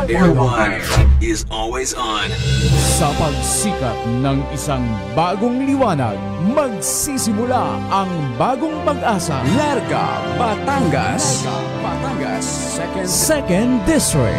Airwire is always on. Sa pagsikat ng isang bagong liwanag, magsisimula ang bagong pag-asa. Larga, Batangas. Second District.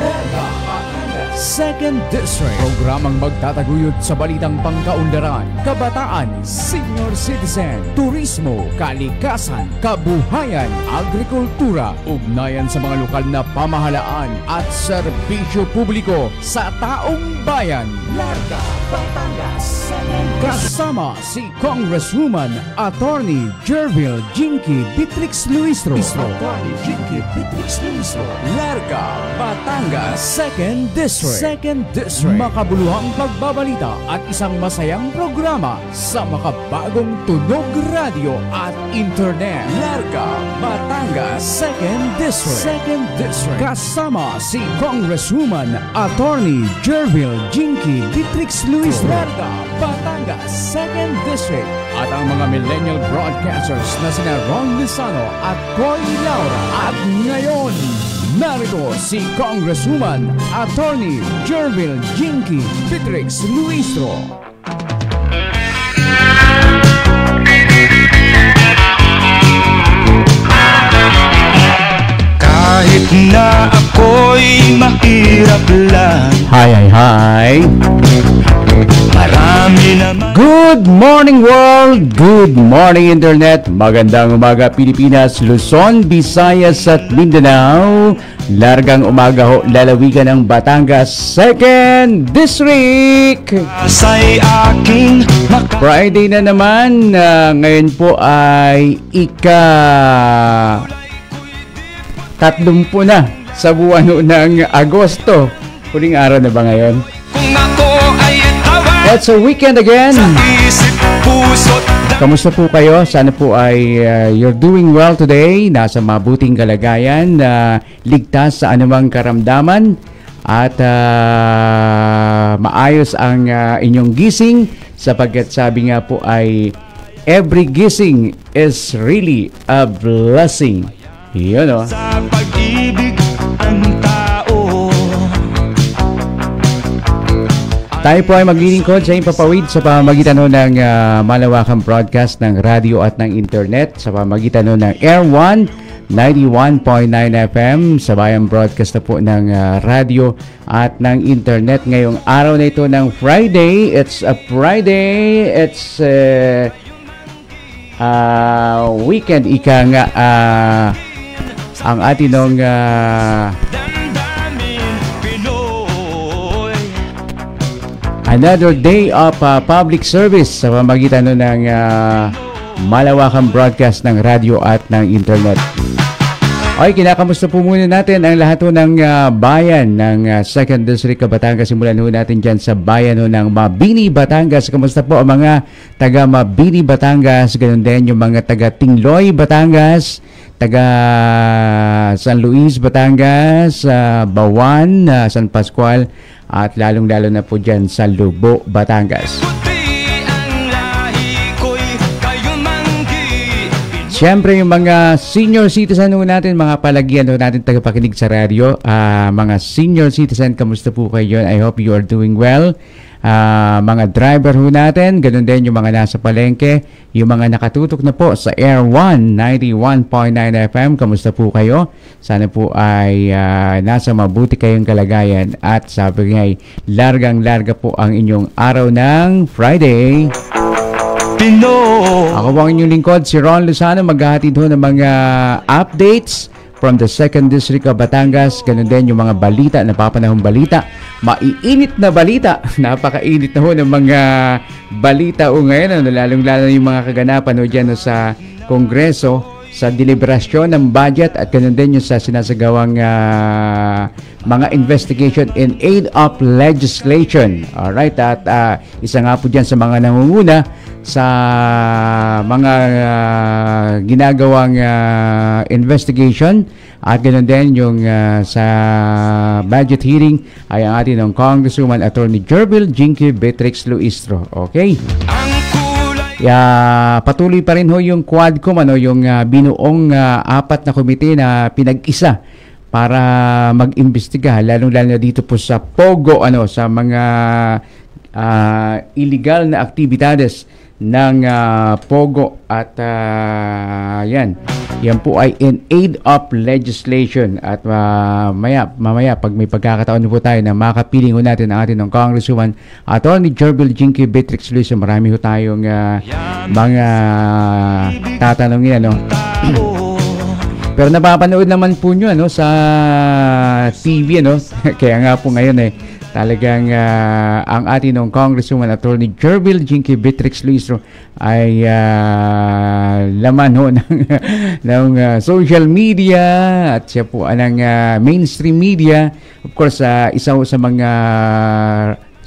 Second District. Programang magtataguyod sa balitang pangkaunlaran, kabataan, senior citizen, turismo, kalikasan, kabuhayan, agrikultura, ugnayan sa mga lokal na pamahalaan at serbisyo publiko sa taong bayan. Larga, Batangas. Kasama si Congresswoman Attorney Jervil Jinky Beatrix Luistro. Larga, Batangas. Second District. Makabuluhang pagbabalita at isang masayang programa sa makabagong tunog radio at internet. Larga, Batangas. Second District. Kasama si Congresswoman Attorney Jervil Jinky Beatrix Luistro. Larga, Batangas. Second District. At ang mga millennial broadcasters na sina Ron Lizano at Coy Laura. At ngayon, narito si Congresswoman Attorney Jervil Jinky Beatrix Luistro. Kahit na ako'y mahirap lang. Hi. Marami naman. Good morning world! Good morning internet! Magandang umaga Pilipinas, Luzon, Visayas at Mindanao. Largang umaga ho, lalawigan ng Batangas Second District. Say aking Friday na naman. Ngayon po ay ika-30 na sa buwan ng Agosto. Huling araw na ba ngayon? kung ako ay tawag. It's a weekend again. Sa isip, puso't Kamusta po kayo? Sana po ay you're doing well today. Nasa mabuting kalagayan, ligtas sa anumang karamdaman at maayos ang inyong gising sapagkat sabi nga po ay every gising is really a blessing. Yun o. sa pag-ibig ang tao. Tayo po ay maglilingkod sa impapawid sa pamamagitan ng malawakang broadcast ng radio at ng internet, sa pamamagitan ng Air 1 91.9 FM, sabayang broadcast na po ng radio at ng internet ngayong araw na ito ng Friday. It's a Friday, it's weekend, ika nga ang atin ng Damdamin Pinoy. another day of public service sa pamamagitan ng malawakang broadcast ng radio at ng internet. Okay, kinakamusta po muna natin ang lahat ng bayan ng Second District Batangas. Simulan ho natin dyan sa bayan ng Mabini, Batangas. Kamusta po ang mga taga Mabini, Batangas? Ganun din yung mga taga Tingloy, Batangas, taga San Luis, Batangas, Bawan, San Pascual, at lalong-lalo na po dyan sa Lubo, Batangas. Puti ang lahi ko'y kayo manggi. Siyempre yung mga senior citizen ho natin, mga palagyan ho natin tagapakinig sa radio, mga senior citizen, kamusta po kayo? I hope you are doing well. Mga driver ho natin, ganun din yung mga nasa palengke, yung mga nakatutok na po sa Air 1 91.9 FM, kamusta po kayo? Sana po ay nasa mabuti kayong kalagayan at sabi nga ay largang-larga po ang inyong araw ng Friday. Pinoy. Ako po ang inyong lingkod, si Ron Lozano, maghahatid ho ng mga updates from the Second District of Batangas. Ganun din yung mga balita, napapanahong balita, maiinit na balita, napakainit na ho ng mga balita o ngayon, lalong-lalo yung mga kaganapan o dyan sa Kongreso sa deliberasyon ng budget at ganun din yung sa sinasagawang mga investigation in aid of legislation. Alright, at isa nga po dyan sa mga nangunguna sa mga ginagawang investigation at ganoon din yung sa budget hearing ay ang atin ng Congresswoman Attorney Jervil Jinky Beatrix Luistro. Okay? Ang kulay. Patuloy pa rin ho yung Quadcom, yung binuong apat na komite na pinag-isa para mag-imbestiga, lalong-lalo na dito po sa Pogo, sa mga illegal na aktibidades ng Pogo at yan po ay in aid of legislation at mamaya pag may pagkakataon po tayo na makapiling ho natin ang ating ng Congresswoman Attorney Jerbil Jinky Beatrix Luis, marami ho tayong mga tatanungin pero napapanood naman po nyo sa TV kaya nga po ngayon talagang ang ating ng Congresswoman Attorney Jerbil Jinky Beatrix Luis ay laman ho ng social media at siya po ng mainstream media. Of course, isa ho sa mga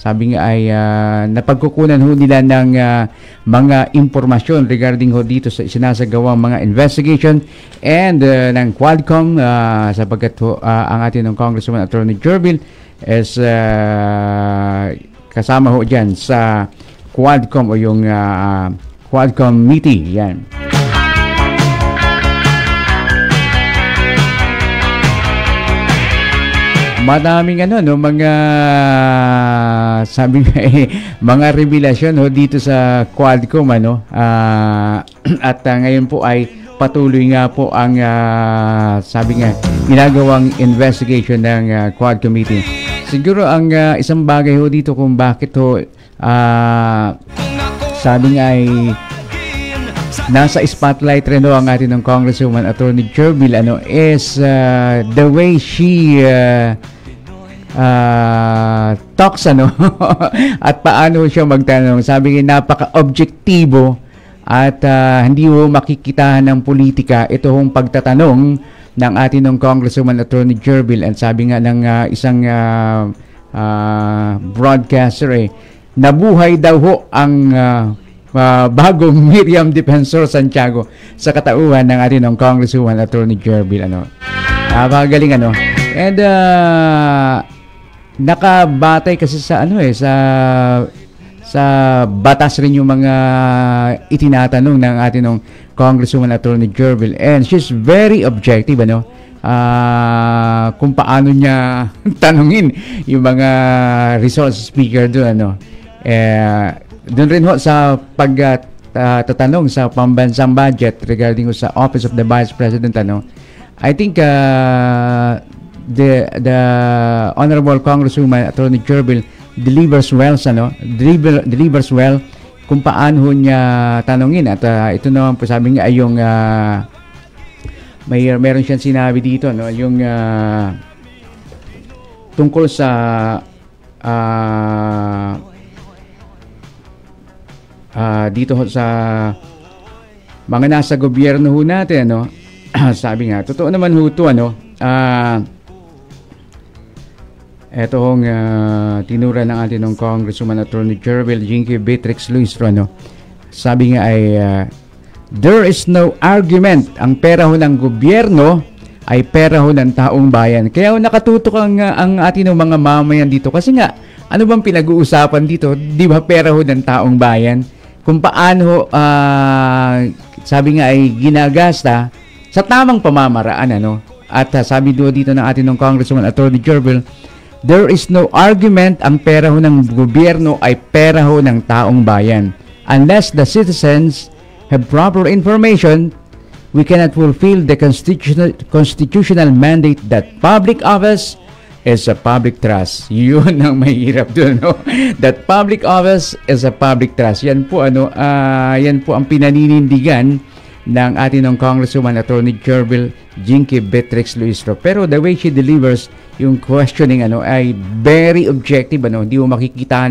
sabi nga ay napagkukunan ho nila ng mga impormasyon regarding ho dito sa sinasagawang mga investigation and ng Quadcom sapagkat ho ang ating ng Congresswoman Attorney Jerbil is kasama ho dyan sa Quadcom o yung Quadcom meeting. Yan. Madaming mga sabi nga mga revelasyon dito sa Quadcom at ngayon po ay patuloy nga po ang sabi nga ginagawang investigation ng Quad Committee. Siguro ang isang bagay dito kung bakit sabi nga ay nasa spotlight rin ang atin ng Congresswoman Attorney Jerbil is the way she talks at paano siya magtanong. Sabi nga napaka-objektibo at hindi mo makikitahan ng politika ito hong pagtatanong ng atin ng Congresswoman Attorney Jerbil. And sabi nga ng isang broadcaster nabuhay daw ho ang bagong Miriam Defensor Santiago sa katauhan ng atin ng Congresswoman Attorney Jerbil. Napakagaling and nakabatay kasi sa sa batas rin yung mga itinatanong ng atin ng Congresswoman Attorney Jerbil, and she's very objective kung paano niya tanungin yung mga resource speaker doon doon rin sa pagtatanong sa pambansang budget regarding sa Office of the Vice President I think the Honorable Congresswoman Attorney Jerbil delivers well delivers well kung paano niya tanungin at ito naman po sabi nga ay yung meron siyang sinabi dito yung tungkol sa dito sa mga nasa gobyerno ho natin sabi nga totoo naman ho ito ito hong tinura ng atin ng Congresswoman Attorney Jerbil Jinky Beatrix Luis sabi nga ay there is no argument, ang pera ho ng gobyerno ay pera ho ng taong bayan. Kaya nakatutok ang atin ng mga mamayan dito kasi nga ano bang pinag-uusapan dito, di ba pera ho ng taong bayan kung paano sabi nga ay ginagasta sa tamang pamamaraan at sabi dito ng atin ng Congresswoman Attorney Jerbil, there is no argument, ang pera ho ng gobyerno ay pera ho ng taong bayan. Unless the citizens have proper information, we cannot fulfill the constitutional mandate that public office is a public trust. Yun ang mahirap doon, that public office is a public trust. Yan po yan po ang pinaninindigan ng atin ng Congresswoman Attorney Jerbil Jinky Beatrix Luis. Pero the way she delivers yung questioning ay very objective hindi mo makikita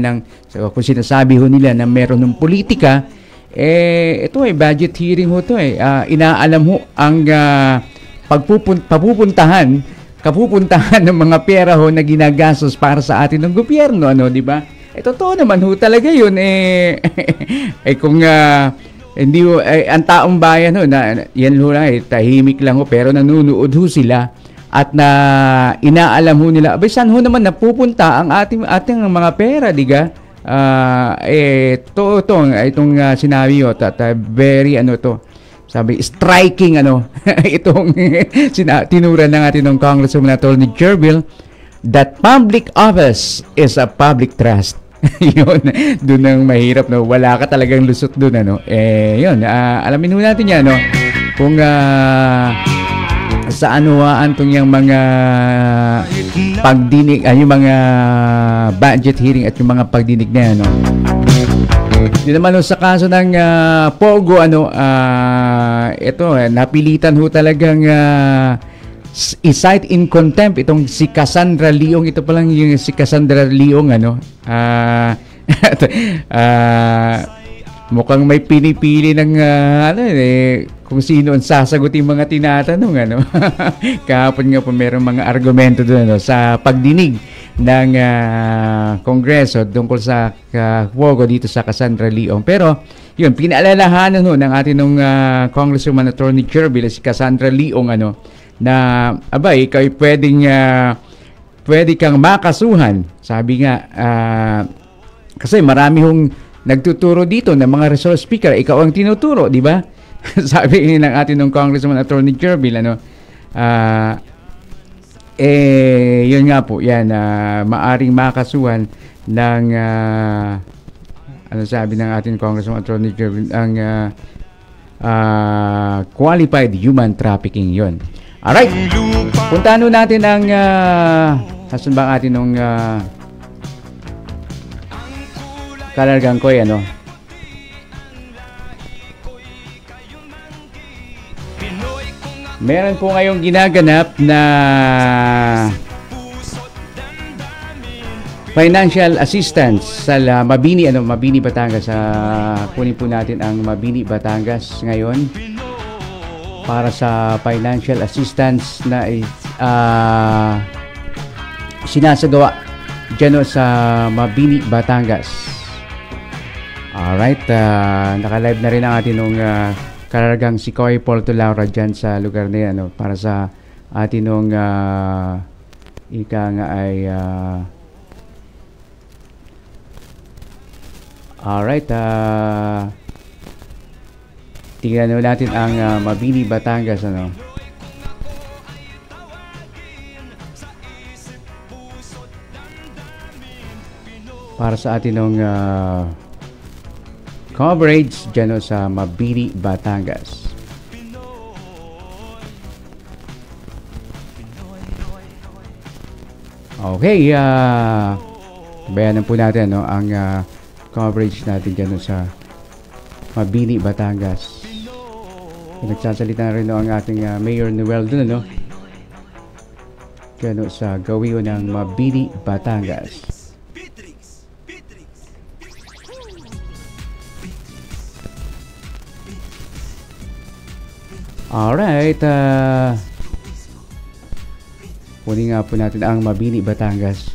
kung sinasabi ho nila na meron ng politika ito budget hearing ho to inaalam ho ang kapupuntahan ng mga pera ho na ginagastos para sa atin ng gobyerno di ba? Totoo naman ho talaga yun kung hindi ho ang taong bayan ho na yan ho lang tahimik lang ho pero nanunood ho sila at na inaalam ho nila saan ho naman napupunta ang ating mga pera diga itong sinabi ho very sabi, striking itong tinura ng ating Congresswoman Attorney Jerbil, that public office is a public trust. Yun, doon ang mahirap, no? Wala ka talagang lusot doon, yun, alamin mo natin yan, kung sa anuaan tong yung mga pagdinig, yung mga budget hearing at yung mga pagdinig na yan, Di naman sa kaso ng Pogo, ito, napilitan ho talagang i-cite in contempt itong si Cassandra Leong. Ito pa lang yung si Cassandra Leong, mukhang may pinipili ng kung sino ang sasagot yung mga tinatanong, Kahapon nga po mayroong mga argumento doon, sa pagdinig ng Kongreso tungkol sa Pogo dito sa Cassandra Leong. Pero yun, pinaalalahanan ng ating Congresswoman Attorney Jerbil, si Cassandra Leong, na ikaw ay pwede kang makasuhan. Sabi nga, kasi marami hong nagtuturo dito ng mga resource speaker, ikaw ang tinuturo, di ba? Sabi ng ating Congresswoman Attorney Jerbil, yun nga po, yan, maaring makasuhan ng, sabi ng ating Congresswoman Attorney Jerbil, ang qualified human trafficking, yun. Alright, puntahan natin ang, hasan ba ang ating Kalargang Koy, meron po ngayong ginaganap na financial assistance sa Mabini, Mabini, Batangas. Kunin po natin ang Mabini, Batangas ngayon para sa financial assistance na sinasagawa dyan sa Mabini, Batangas. Alright, naka-live na rin ang atin Kararagang si Koy Porto Laura dyan sa lugar na yan, para sa atin ika nga ay alright, tingnan natin ang Mabini, Batangas, para sa atin coverage dyan sa Mabini, Batangas. Okay, bayanan po natin ang coverage natin dyan sa Mabini, Batangas. Nagsasalita na rin ang ating Mayor Noel dun, dyan sa gawiyo ng Mabini, Batangas. Alright, kunin nga po natin ang Mabini, Batangas.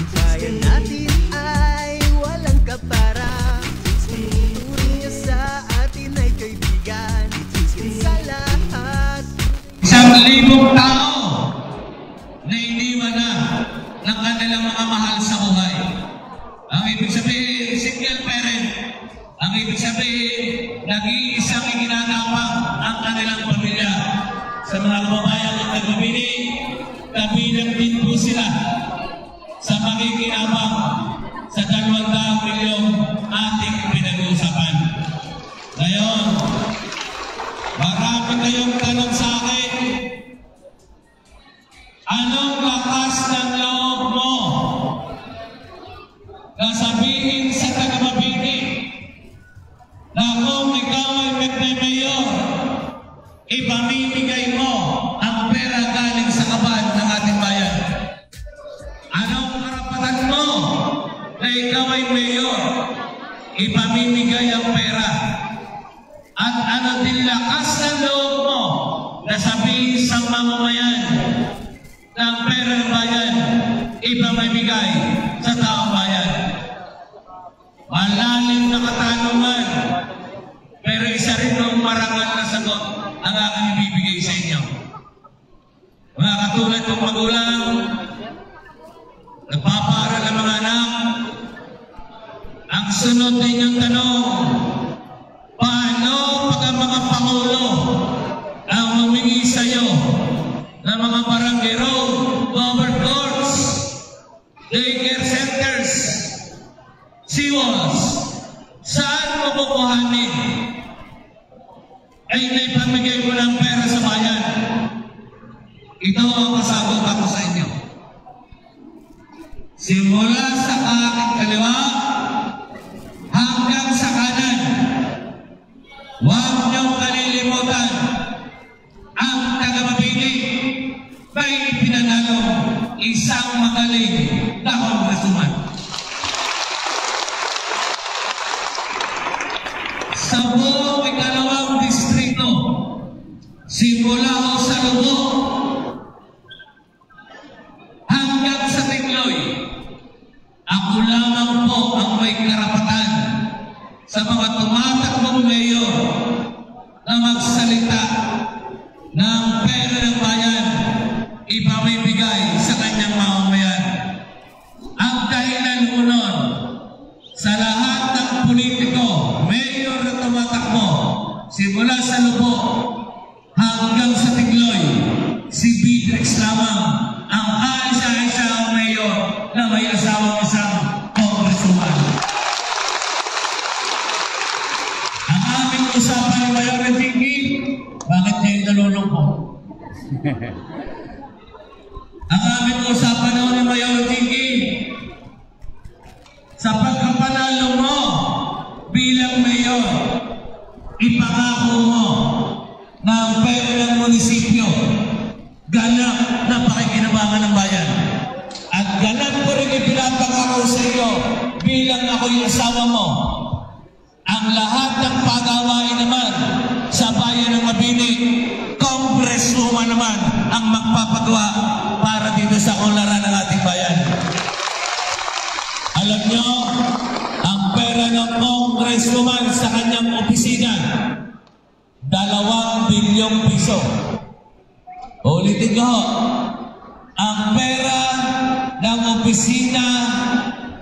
Bayan natin ay walang kapara. Turing niya sa atin ay kaibigan. Sa lahat 1,000 tao na iniwan na ng kanilang mga mahal sa buhay. Ang ibig sabihin, single parent. Ang ibig sabihin, nag-iisang iginagawa ang kanilang pamilya. Sa mga kababayan ng Mabini, kabilang din po sila sa makikinabang sa 200 milyong ating pinag-uusapan. Ngayon, marami kayong tanong sa akin, anong lakas ng loob mo na sabihin sa taga-Mabini na kung ikaw ay magme-mayor, ipamimigay mo ang pera galing sa kaban ng ating bayan? Anong karapatan mo na ikaw ay mayor, ipamimigay ang pera? At ano din lakas ng loob mo na sabihin sa mamamayan na ang pera ng bayan ipamimigay sa taong bayan? Malalim na katanungan, pero isa rin ng marangal na sagot ang aking ibibigay sa inyo. Mga katulad kong magulang, nagpapaaral ng mga anak, sunod na inyong tanong, paano pag ang mga Pangulo ang humingi sa iyo ng mga barangay road, covered courts, daycare centers, seawalls, saan mo kukuhanin? Ay naipamigay ko ng pera sa bayan. Ito ang kasagot ako sa inyo. Simula sa aking kaliwa hanggang sa kanan, huwag niyong kalilimutan ang taga-Mabini may pinanalo isang magaling na congressman. Sa buong ikalawang distrito, simula ho sa Lubo hanggang sa Tingloy, ako lamang po ang may karapatan sa mga tumatakbong mayor na magsalita ng pera ng bayan ipamibigay sa kanyang mamamayan. Ang dahilan ko nun, sa lahat ng politiko, mayor na tumatakbo, simula sa Lubo hanggang sa Tingloy, si Beatrix lamang ang isa-isang mayor na may asawang isang congresswoman. Ang aming usapan ni Mayor Rentinggi, bakit kayo nalulungkot? Ang aming usapan ni Mayor Rentinggi, sa pagkapanalo mo bilang mayor, ipangako mo na ang pera ng munisipyo ganap na pakikinabangan ng bayan. At ganap ko rin ipinapangako sa iyo bilang ako yung asawa mo. Ang lahat ng pag-awain naman sa bayan ng Mabini, congresswoman naman ang magpapagawa para dito sa kunlaran ng ating bayan. Alam nyo, ang pera ng congresswoman sa kanyang opisina, 2 bilyong piso. Ulitin ko, ang pera ng opisina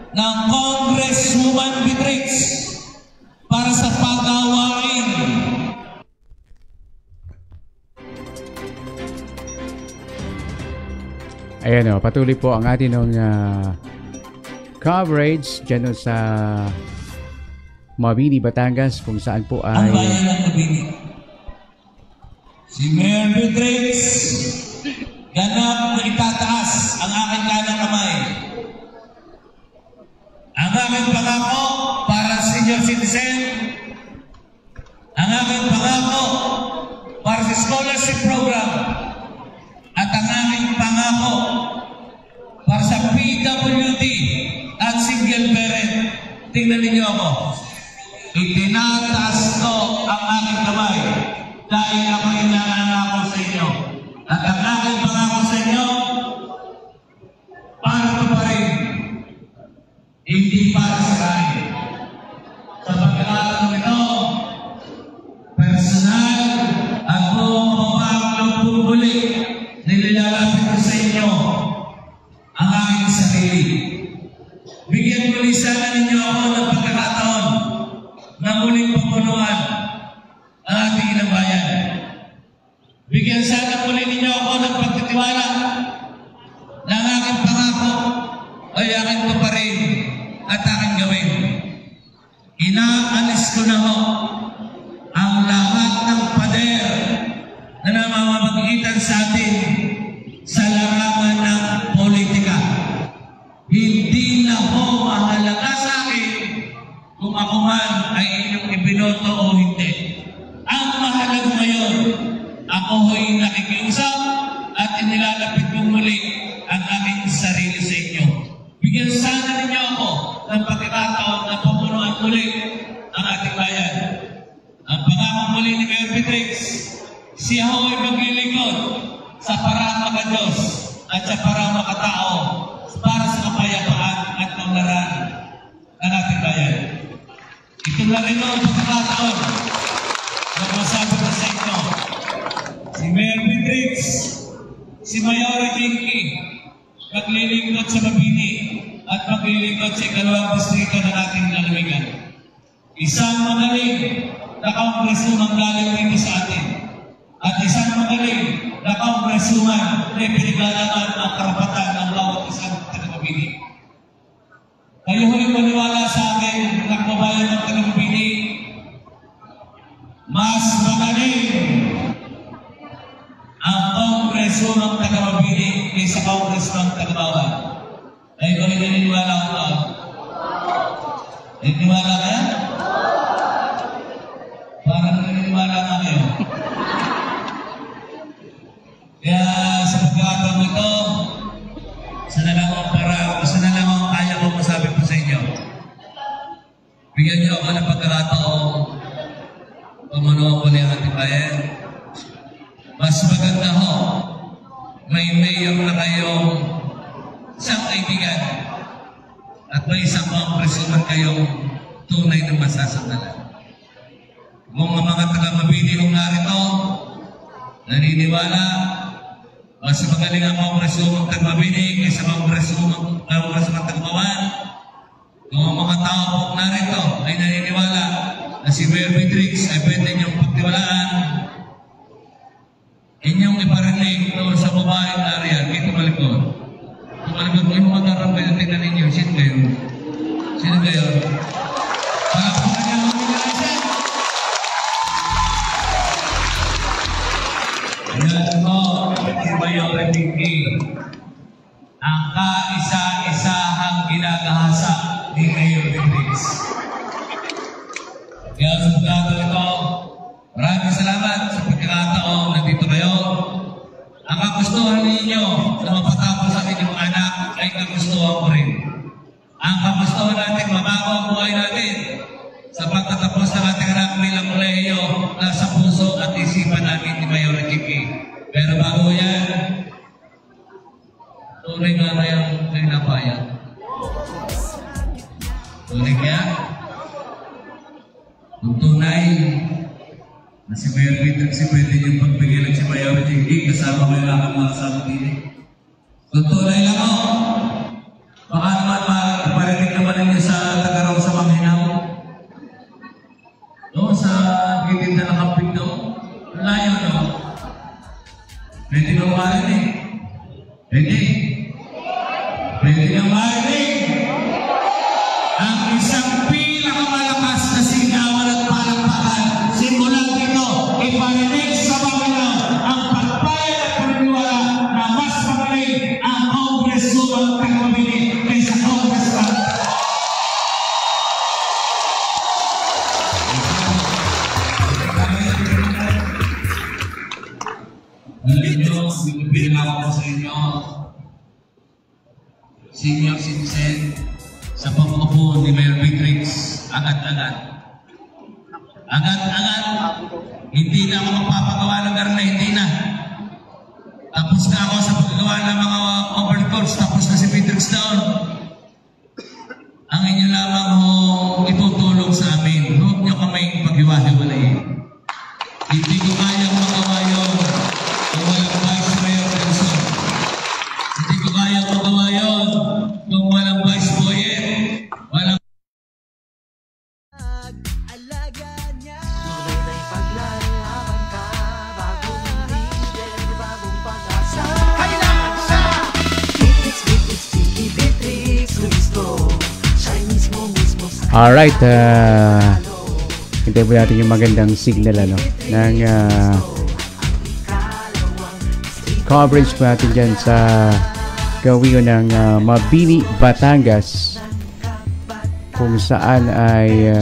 ng Congresswoman Beatrix para sa pag-awain. Ayan o, patuloy po ang ating coverage dyan sa Mabini, Batangas, kung saan po Ang ay bayan ng Mabini. Si Mayor Beatrix, ganap na itataas ang aking kanang kamay. Ang aking pangako para sa senior citizen, ang aking pangako para sa scholarship program, at ang aking pangako para sa PWD at single parent. Tingnan ninyo ako. Itinataas ko ang aking kamay dahil ako inanangako sa inyo. At ang aking pangako sa inyo, para ito pa rin, hindi para sa kain. Sa pagkakataon ito, personal at buong pamamang pumuli, nilalapit ko sa inyo ang aking sarili. Bigyan muli sana ninyo ako ng pagkakataon na muling papunuan ang ating inabayan. Bigyan sana muli ninyo ako ng pagtitiwala na ang aking pangako ay aking tuparin at aking gawin. Inaalis ko na ho ang lahat ng pader na namamagitan sa atin sa larangan ng politika. Hindi na ho mahalaga sa akin kung ako man ay inyong ibinoto o hindi. Ang mahalaga ngayon, ako ho'y nakikiusap at inilalapit ko muli ang aking sarili sa inyo. Bigyan sana ninyo ako ng pagkakataon na pamunuan muli ang ating bayan. Ang pangako muli ni Mayor Beatrix, siya ho'y maglilingkod sa parang maka-Diyos at sa parang makatao para sa kapayapaan at kaunlaran ng ating bayan. Ito na rin ang pagkakataon na masabi ko sa inyo. Si Mayor Beatrix, si Mayor Rentinggi, maglilingkod sa Mabini at maglilingkod sa ikalawang distrito ng ating lalawigan. Isang magaling na kongresuman galing dito sa atin at isang magaling na kongresuman na pinaglalaanan ang karapatan ng bawat isang taga-Mabini. Kayo huwag maniwala sa akin, mga kababayan ng taga-Mabini, mas magaling ang kongreso ng taga-Mabini kaysa kongreso ng taga-Bawal. Ay, kung naniniwala ko ba? Naniniwala ka? Parang naniniwala ka kayo. Kaya sa pagkakataon ito, sana lang ang kaya ko masabi po sa inyo. Bigyan niyo ako ng pagkakataon pamanuwa ko ng ating bayan. Mas maganda ho, may mayor na kayong isang kaibigan at may isang kongresuman kayong tunay na masasandalan. Kung ang mga taga-Mabini kong narito, naniniwala, mas magaling ang kongresuman taga-Mabini kaysa kongresuman taga-Bawal. Kung ang mga tao kong narito ay naniniwala na si Mayor Beatrix ay pwede niyong pagtiwalaan, inyong iparinig doon sa babaeng nariyan, kay tumalikod. Tumalikod mo yung mga karambay na tingnan ninyo. Sino kayo? Sino kayo? Palakpakan niyo ang mga nariyan. Ayan mo, si Mayor Ricky, ang kaisa-isahang ginagahasa ni Mayor Beatrix. Kaya sa pagkakataon ito, maraming salamat sa pagkakataon nandito kayo. Ang kagustuhan ninyo na mapatapos ang inyong anak ay kagustuhan ko rin. Ang kagustuhan natin mabago ang buhay natin sa pagtatapos ng ating anak bilang kolehiyo nasa puso at isipan natin ni Mayor Ricky. Pero bago yan, tunay nga na yung kinapayan. Tunay kaya? Kung tunay na si Mayor Beatrix, si pwede niyong pagpigilan si Mayor Ricky, kasama ko yung aking mga kasama din. Kung tunay lang ako, baka naman maparinig naman ninyo sa Tagaraw sa Manghinaw. Doon sa gilid na nakamping doon, layo no? Pwede nang marinig? Pwede? Pwede nang marinig? Ang isang pinakamalakas na sigawan at palakpakan, simulan dito, iparinig sa Manghinaw ang pagpayag at pagniwala na mas magaling ang kongreso ng taga-Mabini kaysa kongreso ng alam nyo, binibigyan ako sa inyo, senior citizen, sa pag-upo ni Mayor Beatrix, agad-agad. Agad-agad, hindi na ako magpapagawa ng garna, hindi na. Tapos na ako sa paggagawa ng mga overcourse, tapos na si Beatrix doon. Ang inyo lamang ho itutulong sa amin, huwag nyo kamay paghiwa-hiwalayin. Hindi ko kayang magawa yun kung walang Vice Mayor Nelson. Hindi ko kayang magawa yun kung walang Vice Boyet. Walang Alaga niya. Tunay na ipaglalarawan ka, bagong leader, bagong pag-asa. Kailangan sa Beatrix, Beatrix, Vicky Beatrix, gusto. Siya'y mismo sa Alright, hintayin po natin yung magandang signal ng coverage po natin dyan sa gawin ng Mabini, Batangas, kung saan ay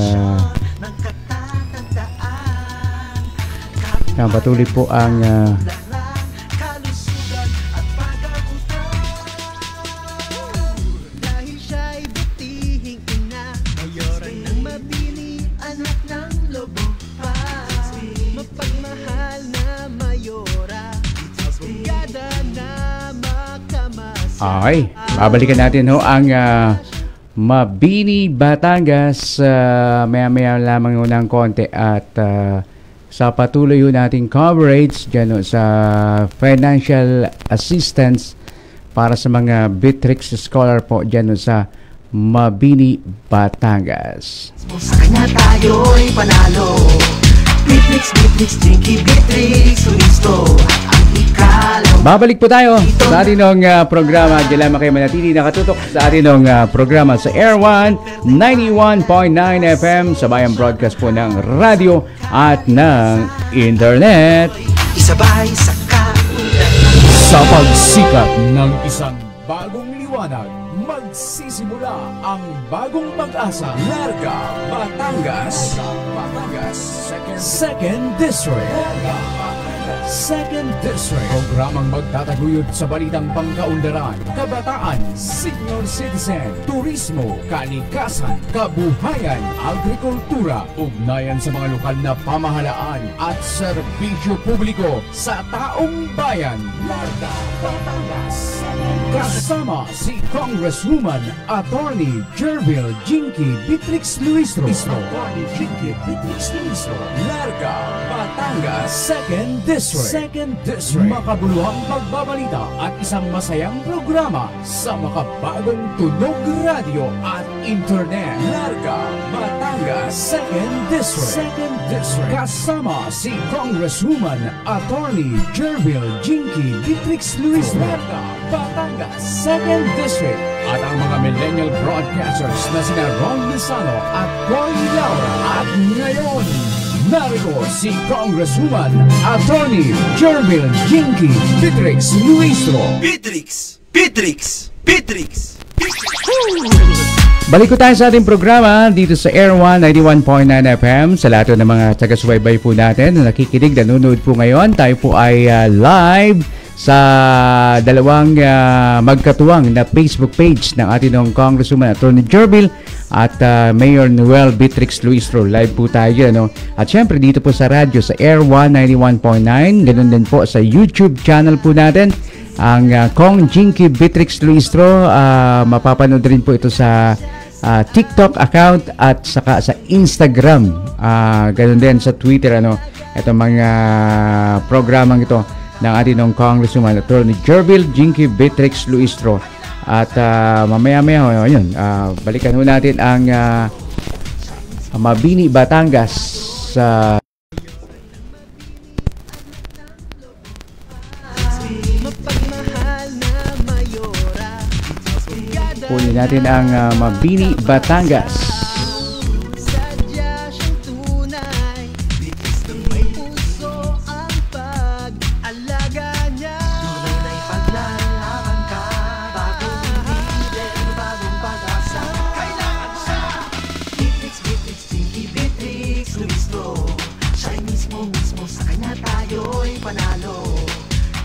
patuloy po ang Dahil siya'y butihing ina, mayoran ng Mabini, anak ng lobo pa. Mapagmahal na mayora, abogada na makamasa. okay, babalikan natin ho ang Mabini, Batangas maya-maya lamang ho ng konti at sa patuloy ho nating coverage dyan ho sa financial assistance para sa mga Beatrix Scholar po dyan sa Mabini, Batangas. Sa kanya tayo'y panalo. Beatrix, Beatrix, Jinky, Beatrix, Luisto, ang ikalaw. Babalik po tayo sa ating programa. Diyan lamang kayo manatili nakatutok sa ating programa sa Air 1 91.9 FM sa Bayan Broadcast po ng radyo at ng internet. Isabay sa kaulan. Sa pagsikat ng isang bagong liwanag, magsisimula ang bagong pag-asa. Larga, Batangas. Second District. Second District. Programang magtataguyod sa balitang pangkaunlaran, kabataan, senior citizen, turismo, kalikasan, kabuhayan, agrikultura, ugnayan sa mga lokal na pamahalaan at serbisyo publiko sa taong bayan. Larga, Batangas. Kasama si Congresswoman Attorney Jervil Jinky Beatrix Luistro. Larga, Batangas, Second District. Makabuluhang pagbabalita at isang masayang programa sa makabagong tunog radio at internet. Larga, Batangas, Second District. Kasama si Congresswoman Attorney Jervil Jinky Beatrix Luistro. Larga, Batangas, Second District. At ang mga millennial broadcasters na sina Ron Lizano at Coy Laura. At ngayon, narito si Congresswoman Attorney Jervil Jinky Beatrix Luistro. Beatrix. Balik ko tayo sa ating programa dito sa Air 1 91.9 FM. Sa lahat ng mga taga-subaybay po natin na nakikinig, nanonood po ngayon. Tayo po ay live sa dalawang magkatuwang na Facebook page ng ating Congresswoman Attorney Jervil at Mayor Noel Beatrix Luistro. Live po tayo, no? At syempre dito po sa radyo sa Air 191.9. Ganun din po sa YouTube channel po natin, ang Kong Jinky Beatrix Luistro. Mapapanood rin po ito sa TikTok account at saka sa Instagram. Ganun din sa Twitter, ano? Ito mga programang ito ng ating Congresswoman Attorney Jervil Jinky Beatrix Luistro. At mamaya-maya yun, balikan ho natin ang Mabini, Batangas sa Mapagmahal na mayora. kunin natin ang Mabini, Batangas. Sadya siyang tunay. May puso ang pag-alaga niya. Tunay na ipaglalaban ka. Bagong leader, bagong pag-asa. Kailangan siya. Beatrix, Beatrix, Jinky, Beatrix, Luisto. Siya'y mismo sa kanya tayo'y panalo.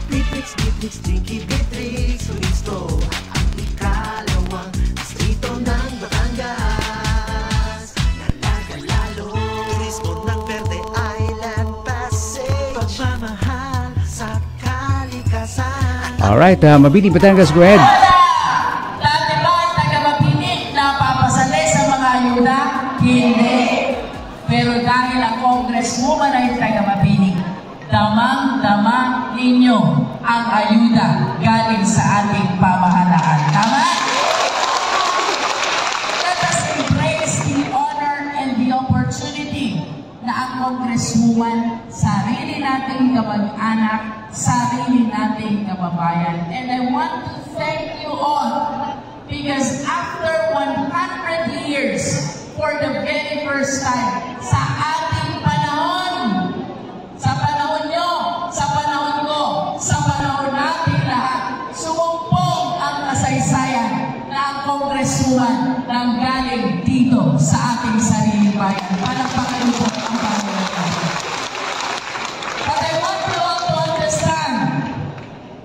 Beatrix, Beatrix, Jinky, Beatrix, Luisto. Ang ikalawang distrito ng Batangas. Nalaga lalo. Turismo ng Verde Island Pasig. Pagmamahal sa kalikasan. Alright, Mabini, Batangas, go ahead. Dati ba ang taga-Mabini napapasali sa mga ayuda? Hindi. Pero dahil ang Congresswoman ay taga-Mabini, damang-dama ninyo ang ayuda galing sa ating pamahalaan. Tama? Let us embrace the honor and the opportunity na ang Congresswoman, sarili nating kamag-anak, sarili nating kababayan. And I want to thank you all because after 100 years, for the very first time, sa ating panahon, sa panahon nyo, sa panahon ko, sa panahon natin lahat, sumumpong ang kasaysayan na ang Congresswoman nang galing dito sa ating sariling bayan. Palakpakan niyo po ang Panginoon natin. But I want you all to understand,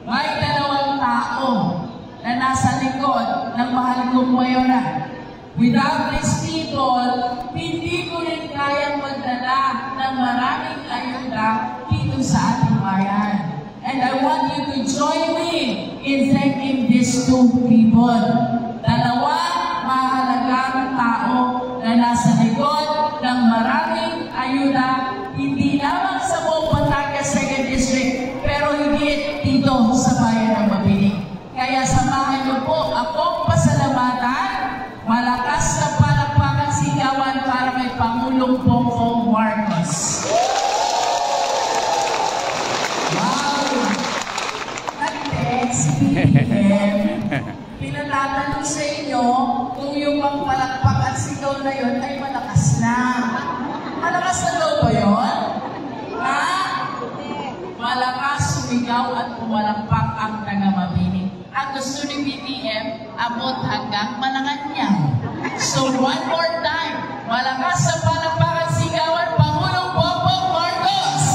may dalawang tao na nasa likod ng mahal kong mayora. Without these people, hindi ko rin kayang magdala ng maraming ayuda dito sa ating bayan. And I want you to join me in thanking these two people. Dalawang mahalagang tao na nasa likod ng maraming ayuda, hindi lamang sa buong Batangas 2nd District, pero higit dito sa bayan ng Mabini. Kaya Kaya samahan niyo po akong pasalamatan, malakas na palakpakan sigawan para kay Pangulong Bongbong Marcos. Wow! Nag-text, pinatatanong sa inyo kung yung pangpalakpak at sigaw na yun ay malakas na. Malakas na daw ba yun? Ha? Malakas sumigaw at pumalakpak ang taga-Mabini. Ang gusto ni BBM, abot hanggang Malacanang. So one more time, malakas sa palakpakan sigawan, Pangulong Bongbong Marcos!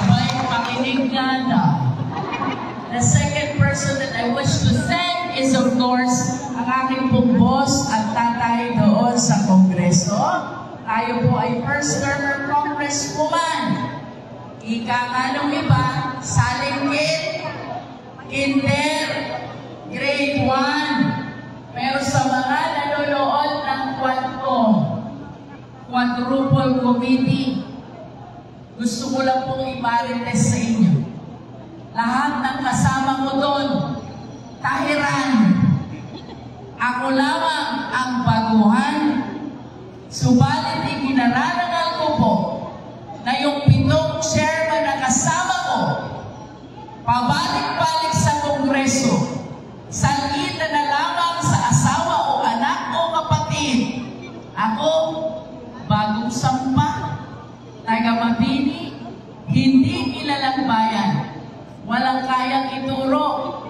Abay, pakinig nga na. The second person that I wish to thank is of course, ang aking pong boss at tatay doon sa Kongreso. Tayo po ay first-termer congresswoman. Ika nga nung iba, salingkit, kinder, grade 1. Pero sa mga nanonood ng quadruple committee, gusto ko lang pong i-marites sa inyo. Lahat ng kasama ko doon, tahiran. Ako lamang ang baguhan, subalit iginararangal ko po na yung 7 chairman na kasama ko, pabalik-balik sa Kongreso, salita na lamang sa asawa o anak o kapatid. Ako, bagong sampa, taga-Mabini, hindi kilalang bayan. Walang kayang ituro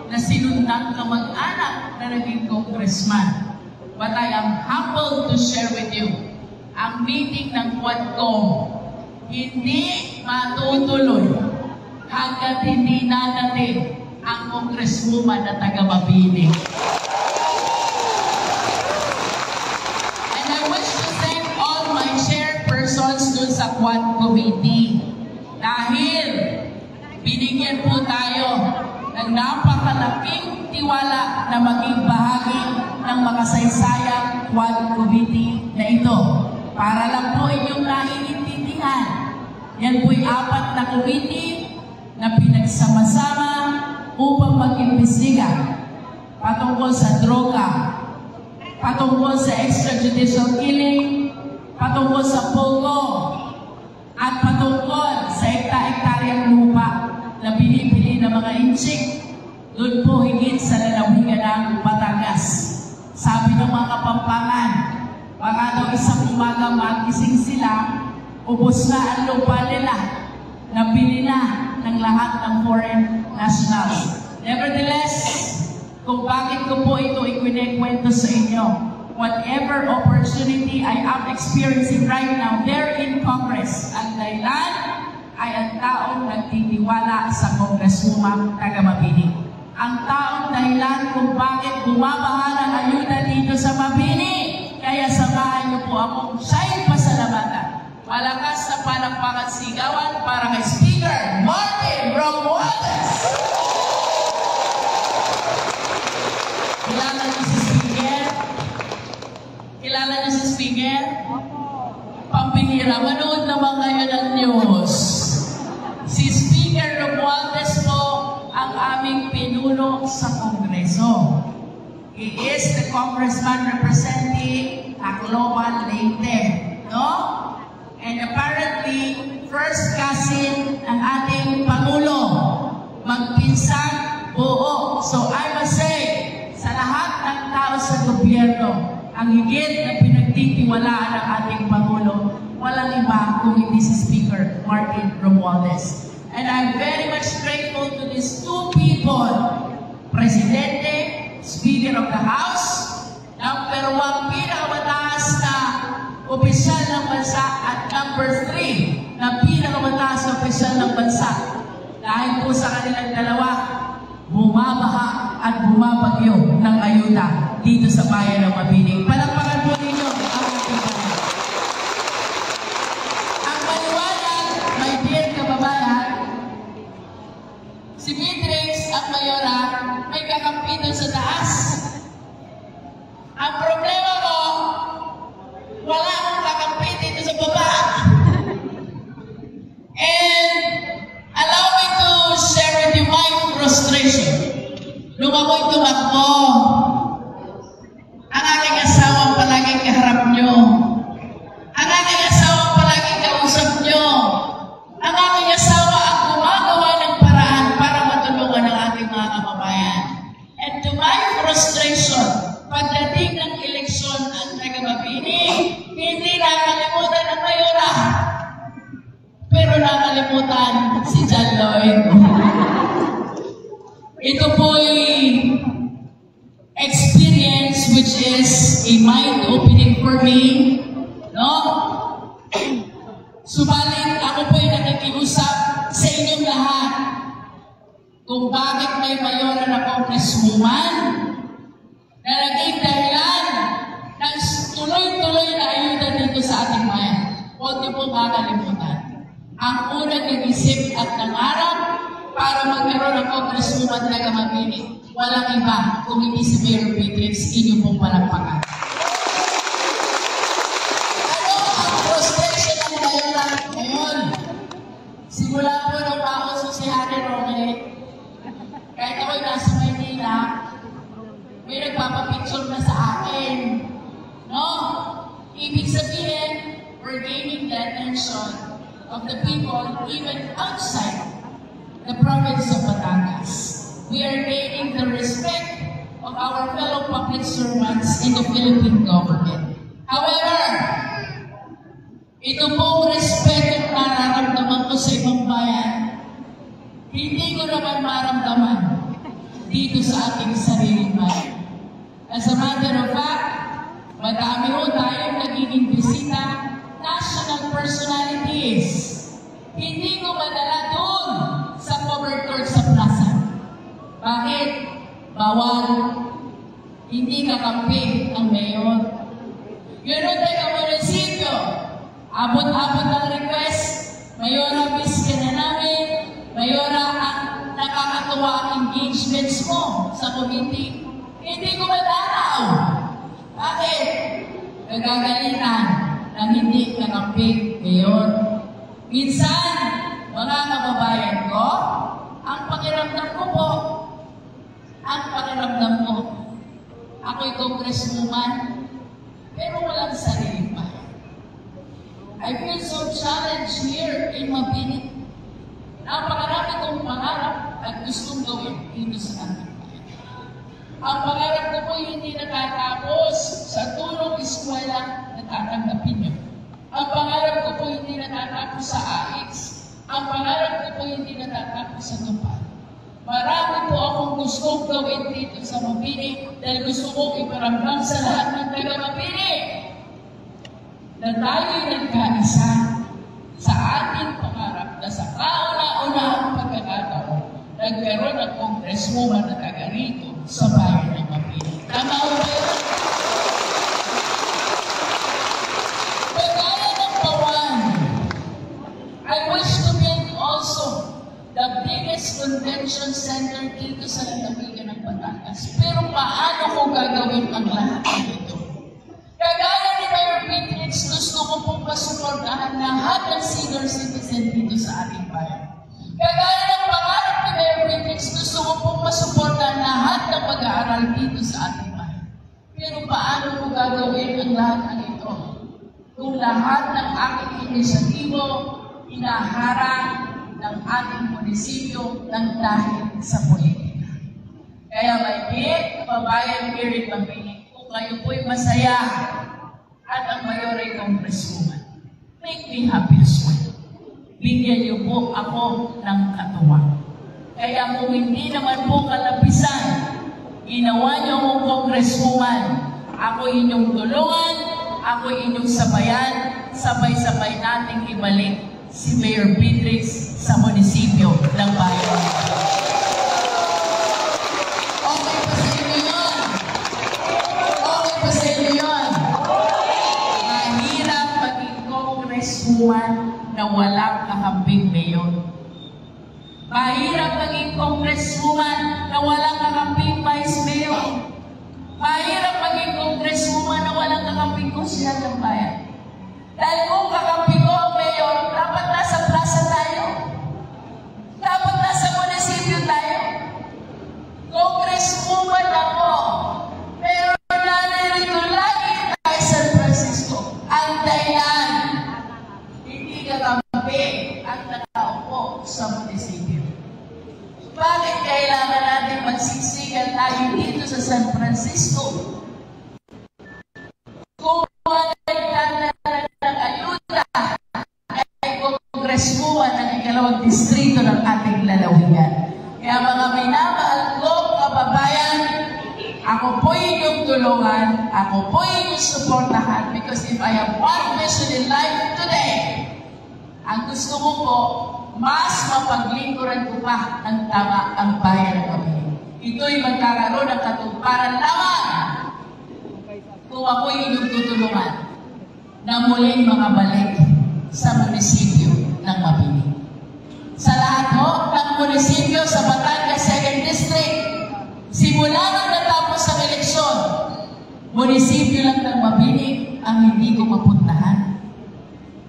na sinundang kamag-anak na naging congressman. But I am humbled to share with you, ang meeting ng Quadcom hindi matutuloy hanggat hindi nanatin ang congresswoman na taga-Mabini. And I wish to thank all my chairpersons dun sa Quad Committee dahil binigyan po tayo ng napakalaking tiwala na maging bahagi ng makasaysayang Quad Committee na ito. Para lang po inyong naiintindihan, yan po'y 4 na committee na pinagsama-sama upang mag-imbestiga patungkol sa droga, patungkol sa extrajudicial killing, patungkol sa pogo, at patungkol sa ekta-ektaryang lupa na binibili ng mga inchik doon po higit sa lalawigan ng Batangas. Sabi ng mga Kapampangan, baka daw isang umaga magising sila, ubos na ang lupa nila, nabili na ng lahat ng foreign nationals. Nevertheless, kung bakit ko po ito ikwinekwento sa inyo, whatever opportunity I am experiencing right now there in Congress, ang dahilan ay ang taong nagtitiwala sa Congresswoman taga-Mabini. Ang taong dahilan kung bakit bumabaha ng ayuda dito sa Mabini. Kaya samahan niyo po akong siya'y pasalamatan. Malakas na palakpakan sigawan para kay Speaker Martin Romualdez. Kilala niyo si Speaker? Kilala niyo si Speaker? Pampihira, manood naman kayo ng news. Si Speaker Romualdez po ang aming pinuno sa Kongreso. He is the congressman representing Tacloban, Leyte, no? And apparently, first cousin ng ating Pangulo, magpinsang buo. So I must say, sa lahat ng tao sa gobyerno, ang higit na pinagtitiwalaan ng ating Pangulo, walang iba kung hindi si Speaker Martin Romualdez. And I'm very much grateful to these 2 people, Presidente, Speaker of the House, number 1 pinakamataas na opisyal ng bansa at number 3 na pinakamataas na opisyal ng bansa. Dahil po sa kanilang dalawa, bumabaha at bumabagyo ng ayuda dito sa bayan ng Mabini. Palakpakan po ninyo ang ating bayan. Ang maliwanag, my dear kababayan, si Beatrix at Mayora may kakampi doon sa taas. Ang problema ko, wala akong kakampi dito sa baba. And ako'y tumakbo, ang aking asawang palaging kaharap nyo, ang aking asawang palaging kausap nyo, ang aking asawa ang gumagawa ng paraan para matulungan ang ating mga kababayan. And to my frustration, pagdating ng eleksyon ang taga-Mabini, hindi nakalimutan ang mayora. Pero nakalimutan si John Lloyd. Ito po'y experience which is a mind-opening for me. No? Subalit, ako po'y nakikiusap sa inyong lahat kung bakit may mayora na congresswoman na naging dahilan ng tuloy-tuloy na ayuda dito sa ating bayan. Huwag niyo po makalimutan. Ang unang nag-isip at nangarap para magkaroon ng congresswoman na Mabini, walang iba kung hindi si Mayor Beatrix, inyo pong palakpakan. Ano ang frustration ng mayora ngayon? Simula po nung pauso si Harry Roque, kahit ako'y nasa Maynila, may nagpapapicture na sa akin. No? Ibig sabihin, we're gaining the attention of the people even outside the province of Batangas. We are gaining the respect of our fellow public servants in the Philippine government. However, ito pong respect at nararamdaman ko sa ibang bayan, hindi ko naman maramdaman dito sa ating sariling bayan. As a matter of fact, madami ho tayong nagiging bisita, national personalities. Hindi ko madala doon sa coverture sa plaza. Bakit? Bawal. Hindi kakampi ang mayor. Yun ang taga-munisipyo. Abot-abot ang request. Mayora, miss ka na namin. Mayora, ang nakakatuwa ang engagements mo sa committee. Hindi ko madalaw. Bakit? Nagagalitan ng hindi kakampi mayor. Minsan, mga kababayan ko, ang pakiramdam ko po, ako'y congresswoman, pero walang sariling bayan. I feel so challenged here in Mabini. Napakarami kong pangarap at gustong gawin dito sa ating bayan. Ang pangarap ko po hindi natatapos sa tulong eskwela na tatanggapin niyo. Ang pangarap ko po hindi natatapos sa AIX. Ang pangarap ko po hindi natatapos sa Tupad. Marami po akong gustong gawin dito sa Mabini dahil gusto kong iparamdam sa lahat ng taga-Mabini na tayo'y nagkaisa sa ating pangarap na sa kauna-unahang pagkakataon nagkaroon ng congresswoman na taga rito sa bayan ng Mabini. Tama o ba yun? Pagkaya ng Pawan, I wish to build also the biggest convention center dito sa lalawigan ng Batangas. Pero paano ko gagawin ang lahat nito? Kagaya ni Mayor Beatrix, gusto ko pong masuportahan lahat ng senior citizen dito sa ating bayan. Kagaya ng pangarap ni Mayor Beatrix, gusto ko pong masuportahan lahat ng mag-aaral dito sa ating bayan. Pero paano ko gagawin ang lahat ng ito? Kung lahat ng aking inisyatibo, inaharang ng ating munisipyo ng dahil sa politika. Kaya may kababayan here in Mabini, kung kayo po'y masaya at ang mayor ay congresswoman, make me happy as well. Bigyan niyo po ako ng katuwa. Kaya kung hindi naman po kalapisan, ginawa niyo akong congresswoman, ako inyong tulungan, ako inyong sabayan, sabay-sabay nating ibalik si Mayor Beatrix sa munisipyo ng bayan. Okay pa sa inyo yun? Okay pa sa inyo yun? Mahirap maging congresswoman na walang kakamping mayor. Mahirap maging congresswoman na walang kakamping vice mayor. Mahirap maging congresswoman na walang kakamping konsyal ng bayan. Dahil kung kakampi ko ang mayor, dapat nasa plaza tayo. Dapat nasa munisipyo tayo. Congresswoman kami ang nakaupo sa munisipyo. Bakit kailangan natin magsiksikan tayo dito sa San Francisco? Kung nagdadala ng ayuda ay kongreswoman ng ikalawang distrito ng ating lalawigan. Kaya mga minamahal kong kababayan, ako po inyong tulungan, ako po inyong suportahan, because if I have one mission in life today, ang gusto ko po, mas mapaglingkuran ko pa ng tama ang bayan ng Mabini. Ito'y magkakaroon ng katuparan lamang kung ako'y inyong tutulungan na muling makabalik sa munisipyo ng Mabini. Sa lahat ho ng munisipyo sa Batangas 2nd District, simula nang natapos ang eleksyon, munisipyo lang ng Mabini ang hindi ko mapuntahan.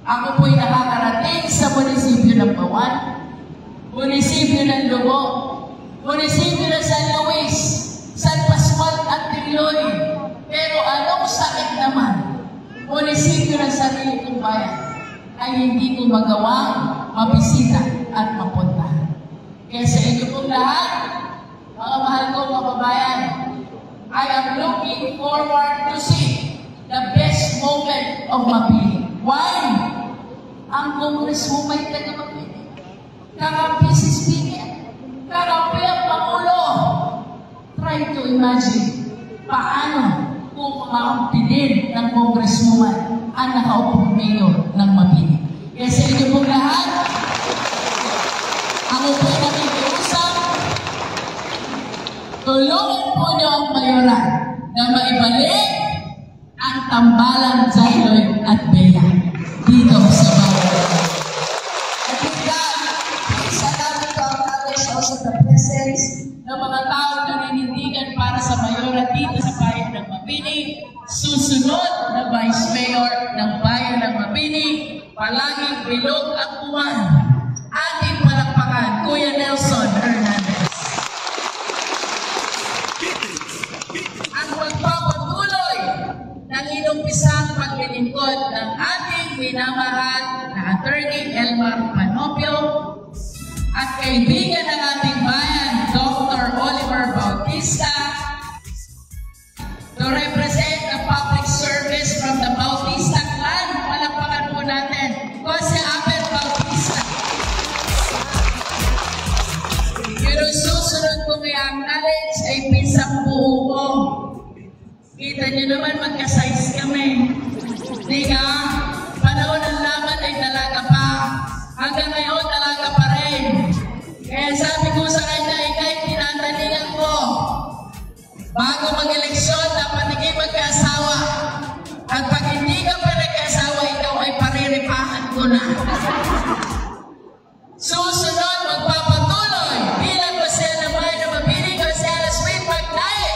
Ako po'y nakakarating sa munisipyo ng Bawan, munisipyo ng Lugo, munisipyo ng San Luis, San Pascual at Tiloy. Pero anong sakit naman, munisipyo ng sarili kong bayan ay hindi ko magawang mabisita at mapuntahan. Kaya sa inyo pong lahat, mga mahal kong kababayan, I am looking forward to see the best moment of Mabini. Why? Ang Congresswoman ay taga-Mabini. Kakampi si Speaker. Kakampi ang Pangulo. Try to imagine paano kung makampi din ng Congresswoman ang nakaupong mayor ng Mabini. Kaya sa inyo pong lahat, ako po nakikiusap, tulungan po niyo ang mayoran na maibalik ang tambalang Jailoy at Bea dito sa bayan. At with that, salamat po ang others also the presence ng mga tao na ninindigan para sa mayora dito sa bayan ng Mabini. Susunod na Vice Mayor ng bayan ng Mabini, palaging bilog ang buwan. Ating palakpakan, Kuya Nelson Hernandez. Ang magpapatuloy ng inumpisang paglilingkod ng ating minamahal na Attorney Elmar Panopio at kaibigan ng ating bayan, Dr. Oliver Bautista, to represent the public service from the Bautista clan. Palakpakan po natin, Jose Abel Bautista. Pero susunod kong i-acknowledge ay pinsang buo ko. Kita niyo naman, magka-size kami. Diga, panahon ng laban ay talaga pa. Hanggang ngayon, talaga pa rin. Kaya sabi ko sa kanya, ikay tinataningan ko. Bago mag-eleksyon, dapat naging magkasawa. At pag hindi ka pa nagkasawa, ikaw ay pariripahan ko na. Susunod, magpapatuloy bilang Basel ng bayan ng Mabini, Gonzales Sweet Magnaye.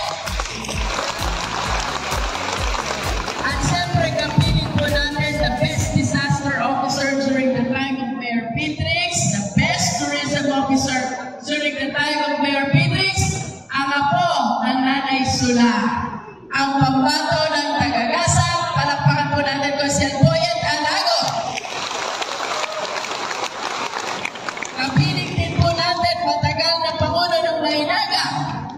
At siyempre, kapiling po natin the best disaster officer during the time of Mayor Petrix, the best tourism officer during the time of Mayor Petrix, ang apo ng Nanay Sula, ang pambato ng Tagagasa. Palakpakan po natin ko si Alboyet Alago. Kapiling din po natin matagal na Pangulo ng Lainaga.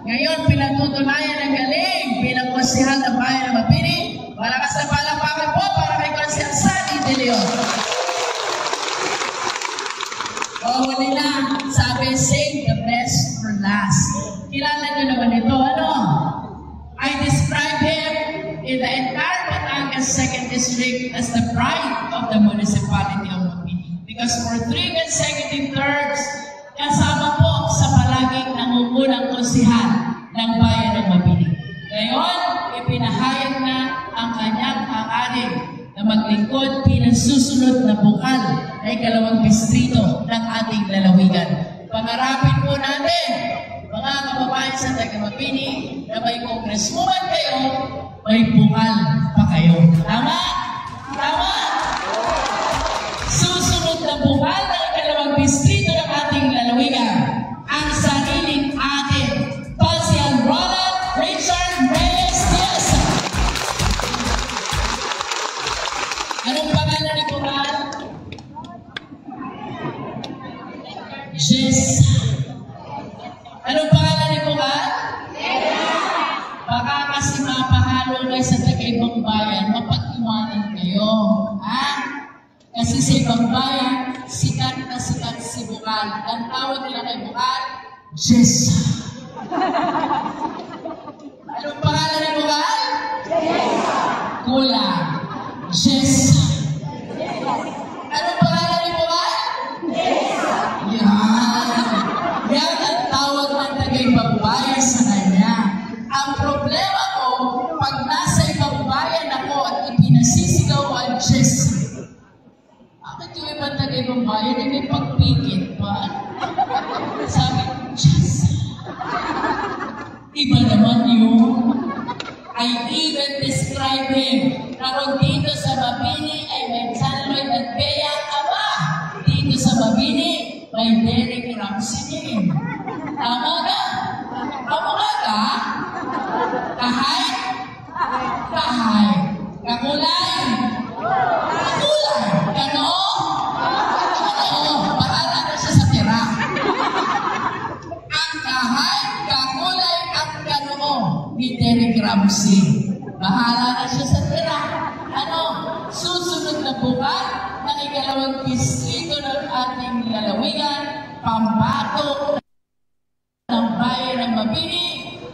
Ngayon, pinatutunayan ang galing bilang konsehal ng bayan ng Mabini. Malakas na palakpakan po para kay Konsehal Sani De Leon. Huli na, sabi, save the best for last. Kilala niyo naman ito, ano? I describe him in the entire Batangas 2nd District as the pride of the municipality of Mabini. Because for 3 consecutive terms, kasama po sa palaging nangungunang konsehal ng bayan ng Mabini. Ngayon, ipinahayag na ang kanyang hangarin na maglingkod bilang susunod na bukal na ikalawang distrito ng ating lalawigan. Pangarapin po natin, mga kababayan sa taga-Mabini, na may congresswoman kayo, may bukal pa kayo. Tama? Tama? Susunod na bukal ng ikalawang distrito ng ating lalawigan, ang sariling atin, Konsehal Ronald Richard Reyes Diaz. Anong pangalan ni Bukal? Jessa. Anong pangalan ni Bukal? Baka kasi mapahalo kayo sa taga-ibang bayan, mapag-iwanan kayo. Ha? Kasi sa ibang bayan, sikat na sikat si Bukal. Ang tawag nila kay Bukal, Jessa. Anong pangalan ni Bukal? Kulang. Jessa. Anong pangalan ni Bukal? Yan ang tawag ng taga-ibang bayan sa kanya. Ang problema ko, pag nasa ibang bayan ako at ipinasisigaw ko ang Jessa, bakit yung ibang taga-ibang bayan ay may pagpikit pa? Sabi ko, Jessa. Iba naman yun. I even describe him. Karon dito sa Mabini ay may San Lloyd at Bea Aba. Dito sa Mabini, may Derek Ramsey. Tama ka? Tama ka? Kahay? Kahay. Kakulay? Kakulay. Kanoo? Kanoo. Bahala na siya sa tira. Ang kahay, kakulay, ang kanoo ni Derek Ramsey. Bahala na siya sa tira. Ano? Susunod na buwan ng ikalawang distrito ng ating lalawigan, pambato ng bayan ng Mabini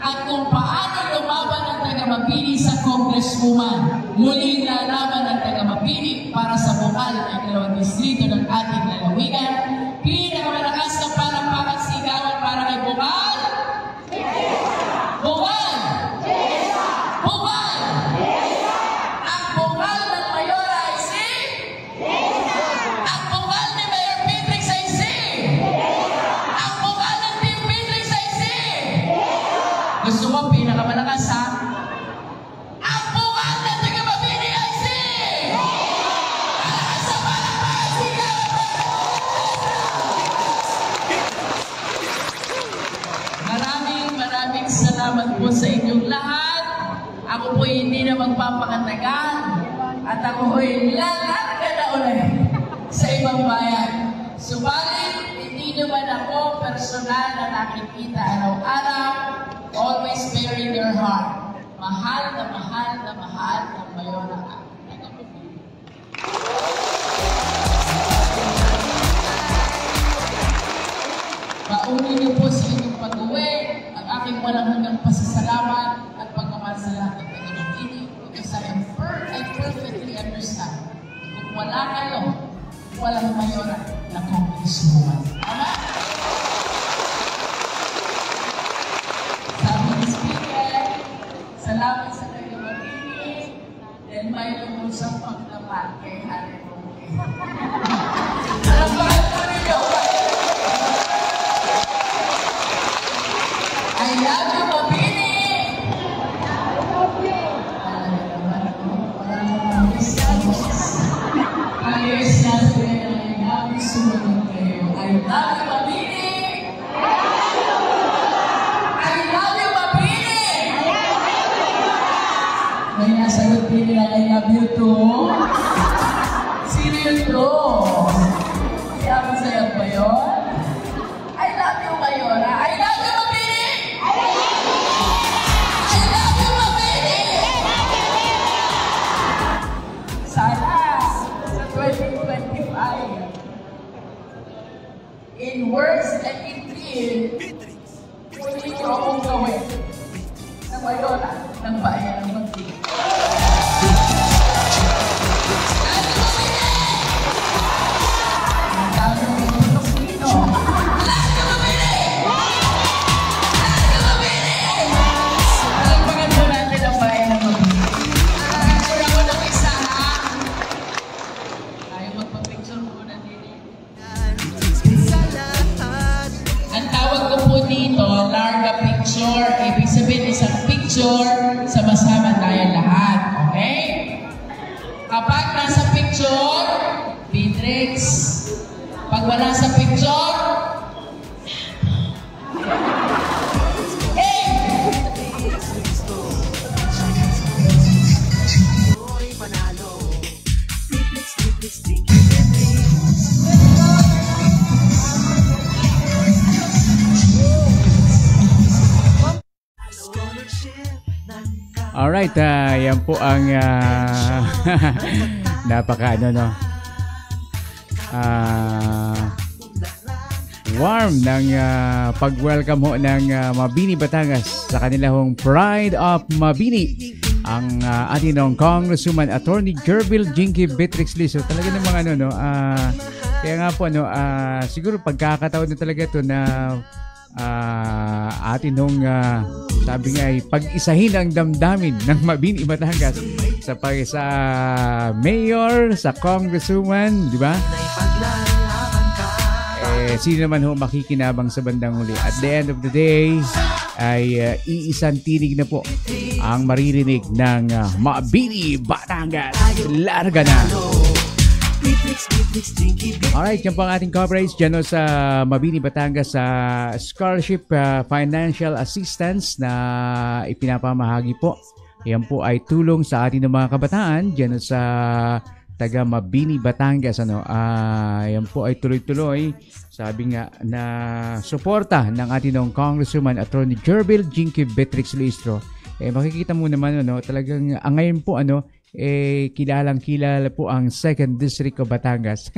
at kung paano lumaban ang taga-Mabini sa Congresswoman. Muling lalaban ang taga-Mabini para sa bukal ng ikalawang distrito ng ating lalawigan. Pinakamalakas na palakpakan sigawan para kay Bukal. Bukal! Bukal! Ang bukal ng Mayor ay si? Ang bukal ni Mayor Beatrix ay si? Ang bukal ng Team Beatrix ay si? Gusto mo pinakamalakas ha? Ang bukal ng taga-Mabini ay si? Malakas sa palakpakan sigawan! Maraming salamat po sa inyong lahat. Ako po hindi na magpapakatagal at ako po'y lalarga na ulit sa ibang bayan. Subalit, hindi naman ako personal na nakikita araw-araw, always bearing your heart. Mahal na mahal na mahal ng Mayor ng Paunin niyo po sa inyong pag-uwi ang aking walang hanggang pasasalamat at pagmamahal sa lahat ng taga-Mabini because I perfectly understand. Kung wala kayo, walang Mayor na Congresswoman. Tama? Sabi ni Speaker, salamat sa taga-Mabini dahil may lumusang pagdapat kay Harry Roque. Salamat po ninyo! I love you, Mabini! Ayos na sila na I love you, sumunod kayo. I love you, Mabini! I love you, Mabini! May nasagot din nila I love you too. Sino yun to? Sayang ba yun? I love you, Mayora. I love you, Mabini! I love you, Mabini! Sana sa 2025, in words and in deed, muli niyo akong gawin na Mayora ng bayan ng Mabini. Ibig sabihin isang picture sa masama tayo lahat. Okay? Kapag nasa picture, Beatrix. Pag wala sa picture, Alright, yan po ang napaka warm ng pag-welcome ho ng Mabini Batangas sa kanilang Pride of Mabini. Ang ating Congresswoman Attorney Jerbil Jinky Beatrix Lee. So talaga namang kaya nga po siguro pagkakataon na talaga ito na atin sabi nga ay pag-isahin ang damdamin ng Mabini Batangas sa mayor, sa congresswoman, di ba? Sino naman ho makikinabang sa bandang huli. At the end of the day ay iisang tinig na po ang maririnig ng Mabini Batangas. Larga na! Alright, yan po ang ating coverage dyan sa Mabini Batangas sa scholarship financial assistance na ipinapamahagi po. Yan po ay tulong sa ating mga kabataan dyan sa taga Mabini Batangas. Yan po ay tuloy-tuloy. Sabi nga na suporta ng ating Congresswoman Attorney Jerbil Jinky Beatrix Luistro. Makikita mo naman talagang ngayon po kilalang-kilala po ang 2nd District of Batangas.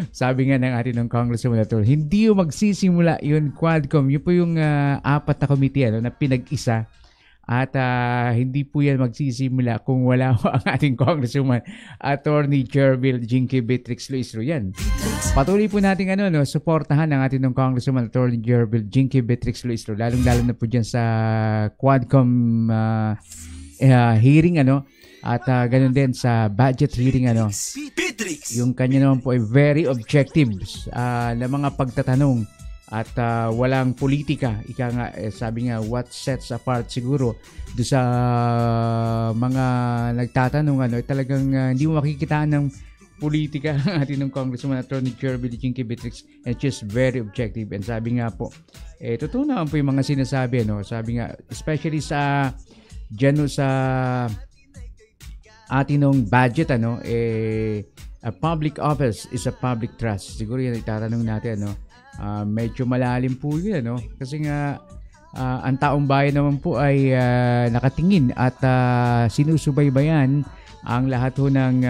Sabi nga ng ating Congresswoman Attorney, hindi yung magsisimula yung Quadcom. Yun po yung 4 na committee na pinag-isa. At hindi po yan magsisimula kung wala po ang ating Congresswoman Attorney Jerbil Jinky Beatrix Luistro. Yan. Patuloy po natin suportahan ang ating Congresswoman Attorney Jerbil Jinky Beatrix Luistro. Lalong-lalo na po dyan sa Quadcom hearing at ganun din sa budget hearing yung kanya naman po ay very objective na mga pagtatanong at walang politika. Ika nga, sabi nga, what sets apart siguro do sa mga nagtatanong talagang hindi mo makikita ng politika ang ating Congressman Attorney Jerbil Jinky Beatrix, and just very objective. And sabi nga po, totoo naman po yung mga sinasabi, sabi nga, especially sa dyan sa ating budget, a public office is a public trust. Siguro yan itatanong natin, medyo malalim po yun, kasi nga ang taong bayan naman po ay nakatingin at sinusubaybayan ang lahat ho ng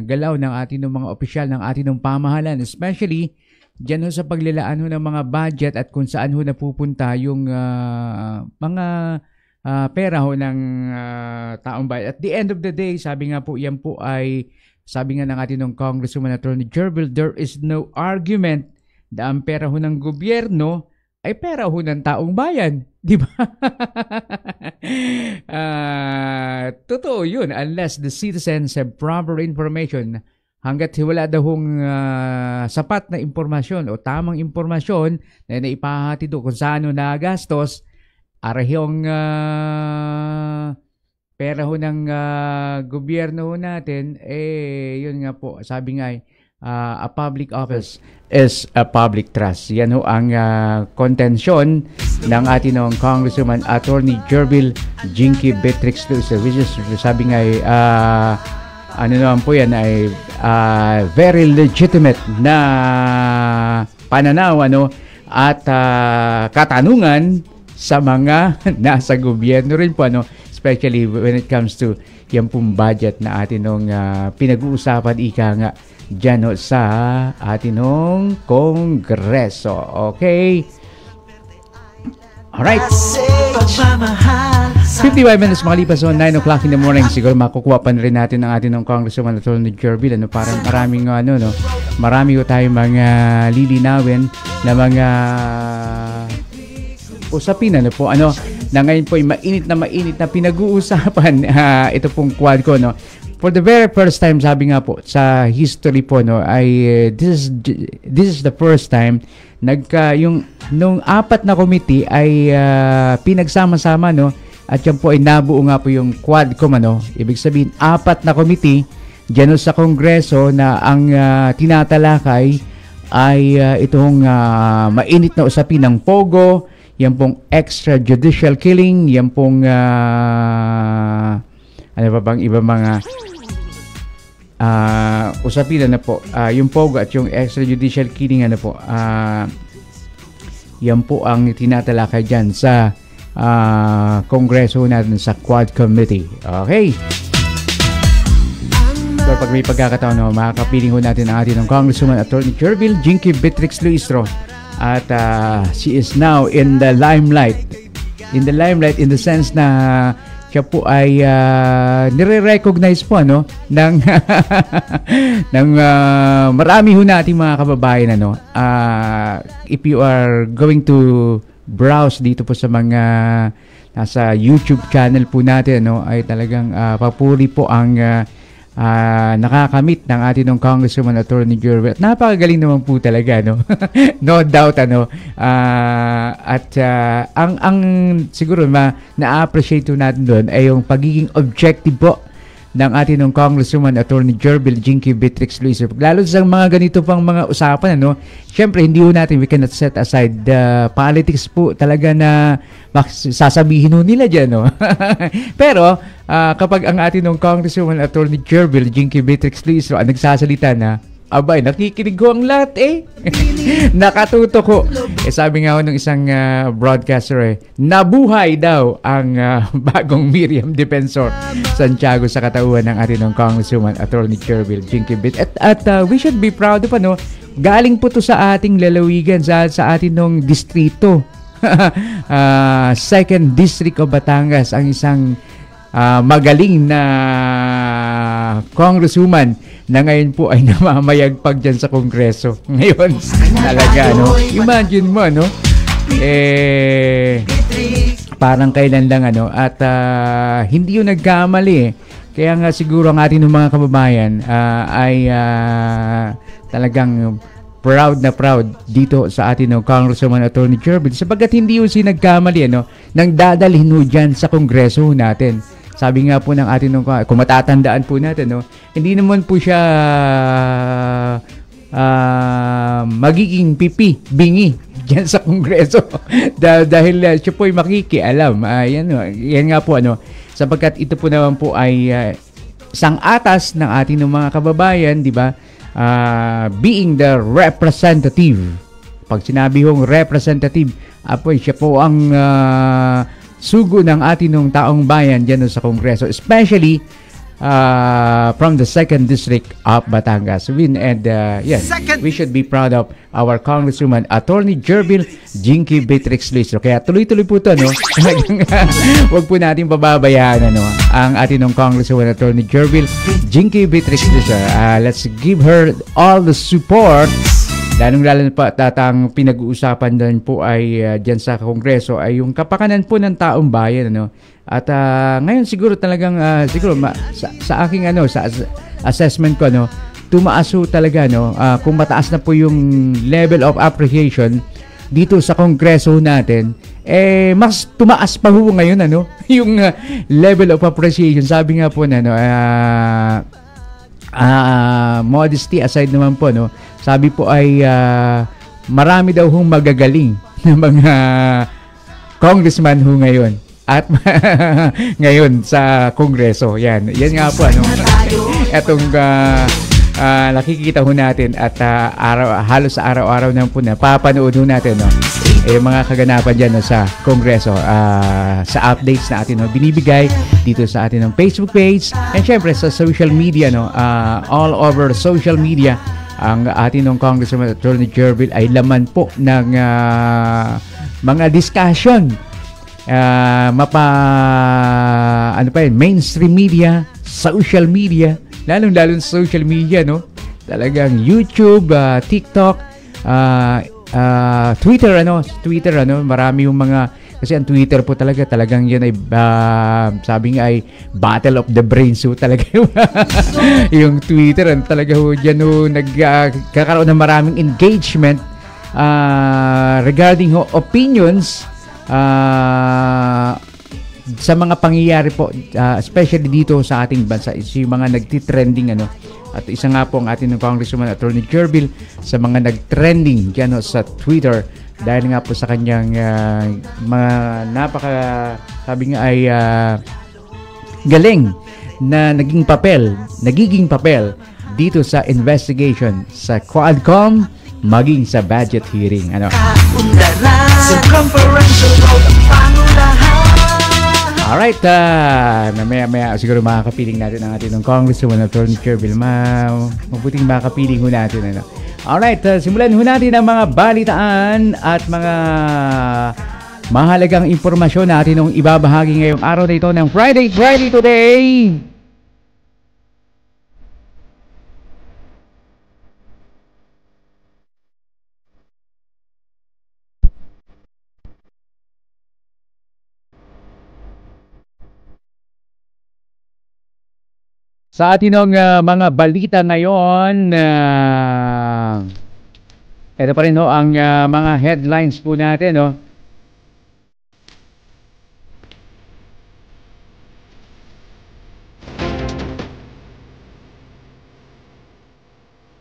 galaw ng ating mga opisyal ng ating pamahalan, especially dyan ho sa paglalaan ho ng mga budget at kung saan ho napupunta yung mga pera ho ng taong bayan. At the end of the day, sabi nga po, yan po ay sabi nga ng ating Congresswoman Attorney Jerbil, there is no argument na ang pera ho ng gobyerno ay pera ho ng taong bayan. Di ba? Totoo yun. Unless the citizens have proper information, hanggat wala daw hong sapat na impormasyon o tamang impormasyon na naipahati do kung saan nagastos, arahiyong pera ho ng gobyerno ho natin, yun nga po, sabi nga a public office is a public trust. Yan ho ang contention ng ating Congresswoman Attorney Jerbil Jinky Beatrix Luistro, which is sabi nga naman po yan ay very legitimate na pananaw at katanungan sa mga nasa gobyerno rin po, especially when it comes to yan pong budget na atin pinag-uusapan nga dyan sa atinong Kongreso. Okay? Alright. 55 minutes makalipas on 9 o'clock in the morning. Siguro makukuha pa rin natin ang atinong Congresswoman Attorney Jerbil. Parang maraming marami ko tayong mga lilinawin na mga usapin po na ngayon po ay mainit na pinag-uusapan ito pong Quadco for the very first time. Sabi nga po sa history po ay this is the first time nung 4 na committee ay pinagsama-sama at yan po ay nabuo nga po yung Quadcom ibig sabihin 4 na committee diyan sa Kongreso na ang tinatalakay ay itong mainit na usapin ng Pogo, yan pong extrajudicial killing, yan pong ano pa bang iba mga usapin po, yung Pogo at yung extrajudicial killing yan po ang tinatalakay dyan sa kongreso natin sa Quad Committee. Okay. So pag may pagkakataon, no, makakapiling ho natin ang ating Congresswoman Attorney Jerbil Jinky Beatrix Luistro. At she is now in the limelight. In the limelight in the sense na siya po ay nire-recognize po ng ng marami ho nating mga kababayan if you are going to browse dito po sa mga nasa YouTube channel po natin ay talagang papuri po ang nakakamit ng ating Congresswoman Attorney Jerbil. Napakagaling naman po talaga, no doubt, at ang siguro na-appreciate natin doon ay yung pagiging objective po ng ating Congresswoman Attorney Jerbil Jinky Beatrix Luistro. Lalo sa mga ganito pang mga usapan, syempre hindi ho natin, we cannot set aside politics po talaga na sasabihin ho nila dyan, Pero kapag ang ating Congresswoman Attorney Jerbil Jinky Beatrix Luistro ang nagsasalita na, abay, nakikinig ko ang lahat nakatutok ko. Sabi nga ho ng isang broadcaster nabuhay daw ang bagong Miriam Defensor Santiago sa katauhan ng ating Congresswoman Attorney Jerbil Jinky Beatrix. At we should be proud of galing po to sa ating lalawigan, sa ating distrito. 2nd District of Batangas, ang isang magaling na congresswoman na ngayon po ay namamayagpag dyan sa Kongreso. Ngayon, talaga, imagine mo, parang kailan lang, at hindi yung nagkamali, Kaya nga siguro ang ating mga kababayan ay talagang proud dito sa atin ng Congresswoman Attorney Jerbil sapagkat hindi yung sinagkamali nang dadalhin mo dyan sa Kongreso natin. Sabi nga po ng atin kung matatandaan po natin, hindi naman po siya magiging bingi dyan sa Kongreso dahil siya po ay makikialam. Yan nga po sapagkat ito po naman po ay isang atas ng ating mga kababayan, di ba? Being the representative. Pag sinabi hong representative, siya po ang sugo ng ating taong bayan dyan sa Kongreso, especially from the 2nd District of Batangas. And yes, we should be proud of our Congresswoman Attorney Jerbil Jinky Beatrix Luistro. Kaya tuloy-tuloy po ito, huwag po natin pababayaan ang ating Congresswoman Attorney Jerbil Jinky Beatrix Luistro. Let's give her all the support. Lalong-lalo pa tatang pinag-uusapan doon po ay dyan sa Kongreso ay yung kapakanan po ng taong bayan. At ngayon siguro talagang sa aking sa assessment ko tumaas po talaga kung mataas na po yung level of appreciation dito sa Kongreso natin, mas tumaas pa po ngayon yung level of appreciation. Sabi nga po modesty aside naman po sabi po ay marami daw hong magagaling na mga congressman ho ngayon at ngayon sa Kongreso. Yan nga po etong nakikita ho natin at halos sa araw-araw na po napapanood ho natin yung mga kaganapan dyan sa Kongreso sa updates na atin binibigay dito sa atin ng Facebook page and syempre sa social media all over social media. Ang atin ng Congresswoman Attorney Jerbil ay laman po ng mga discussion mainstream media, social media, lalong sa social media talagang YouTube, TikTok, Twitter marami yung mga kasi ang Twitter po talagang yan ay sabi nga ay battle of the brains talaga yung Twitter talaga diyan nagkakaroon ng maraming engagement regarding opinions sa mga pangyayari po especially dito sa ating bansa yung mga nagti-trending at isa nga po ang ating Congresswoman Attorney Jerbil sa mga nag-trending diyan sa Twitter dahil nga po sa kanyang mga sabi nga ay galing na nagiging papel dito sa investigation sa Quadcom maging sa budget hearing Sa conferential road ang pangunahan Alright, maya siguro makakapiling natin ang ating Congresswoman Attorney Chair Vilma. Mabuting makapiling ho natin. Ano? Alright, simulan ho natin ang mga balitaan at mga mahalagang impormasyon natin nung ibabahagi ngayong araw na ito ng Friday today. Sa atin ng mga balita ngayon, ito pa rin ang mga headlines po natin.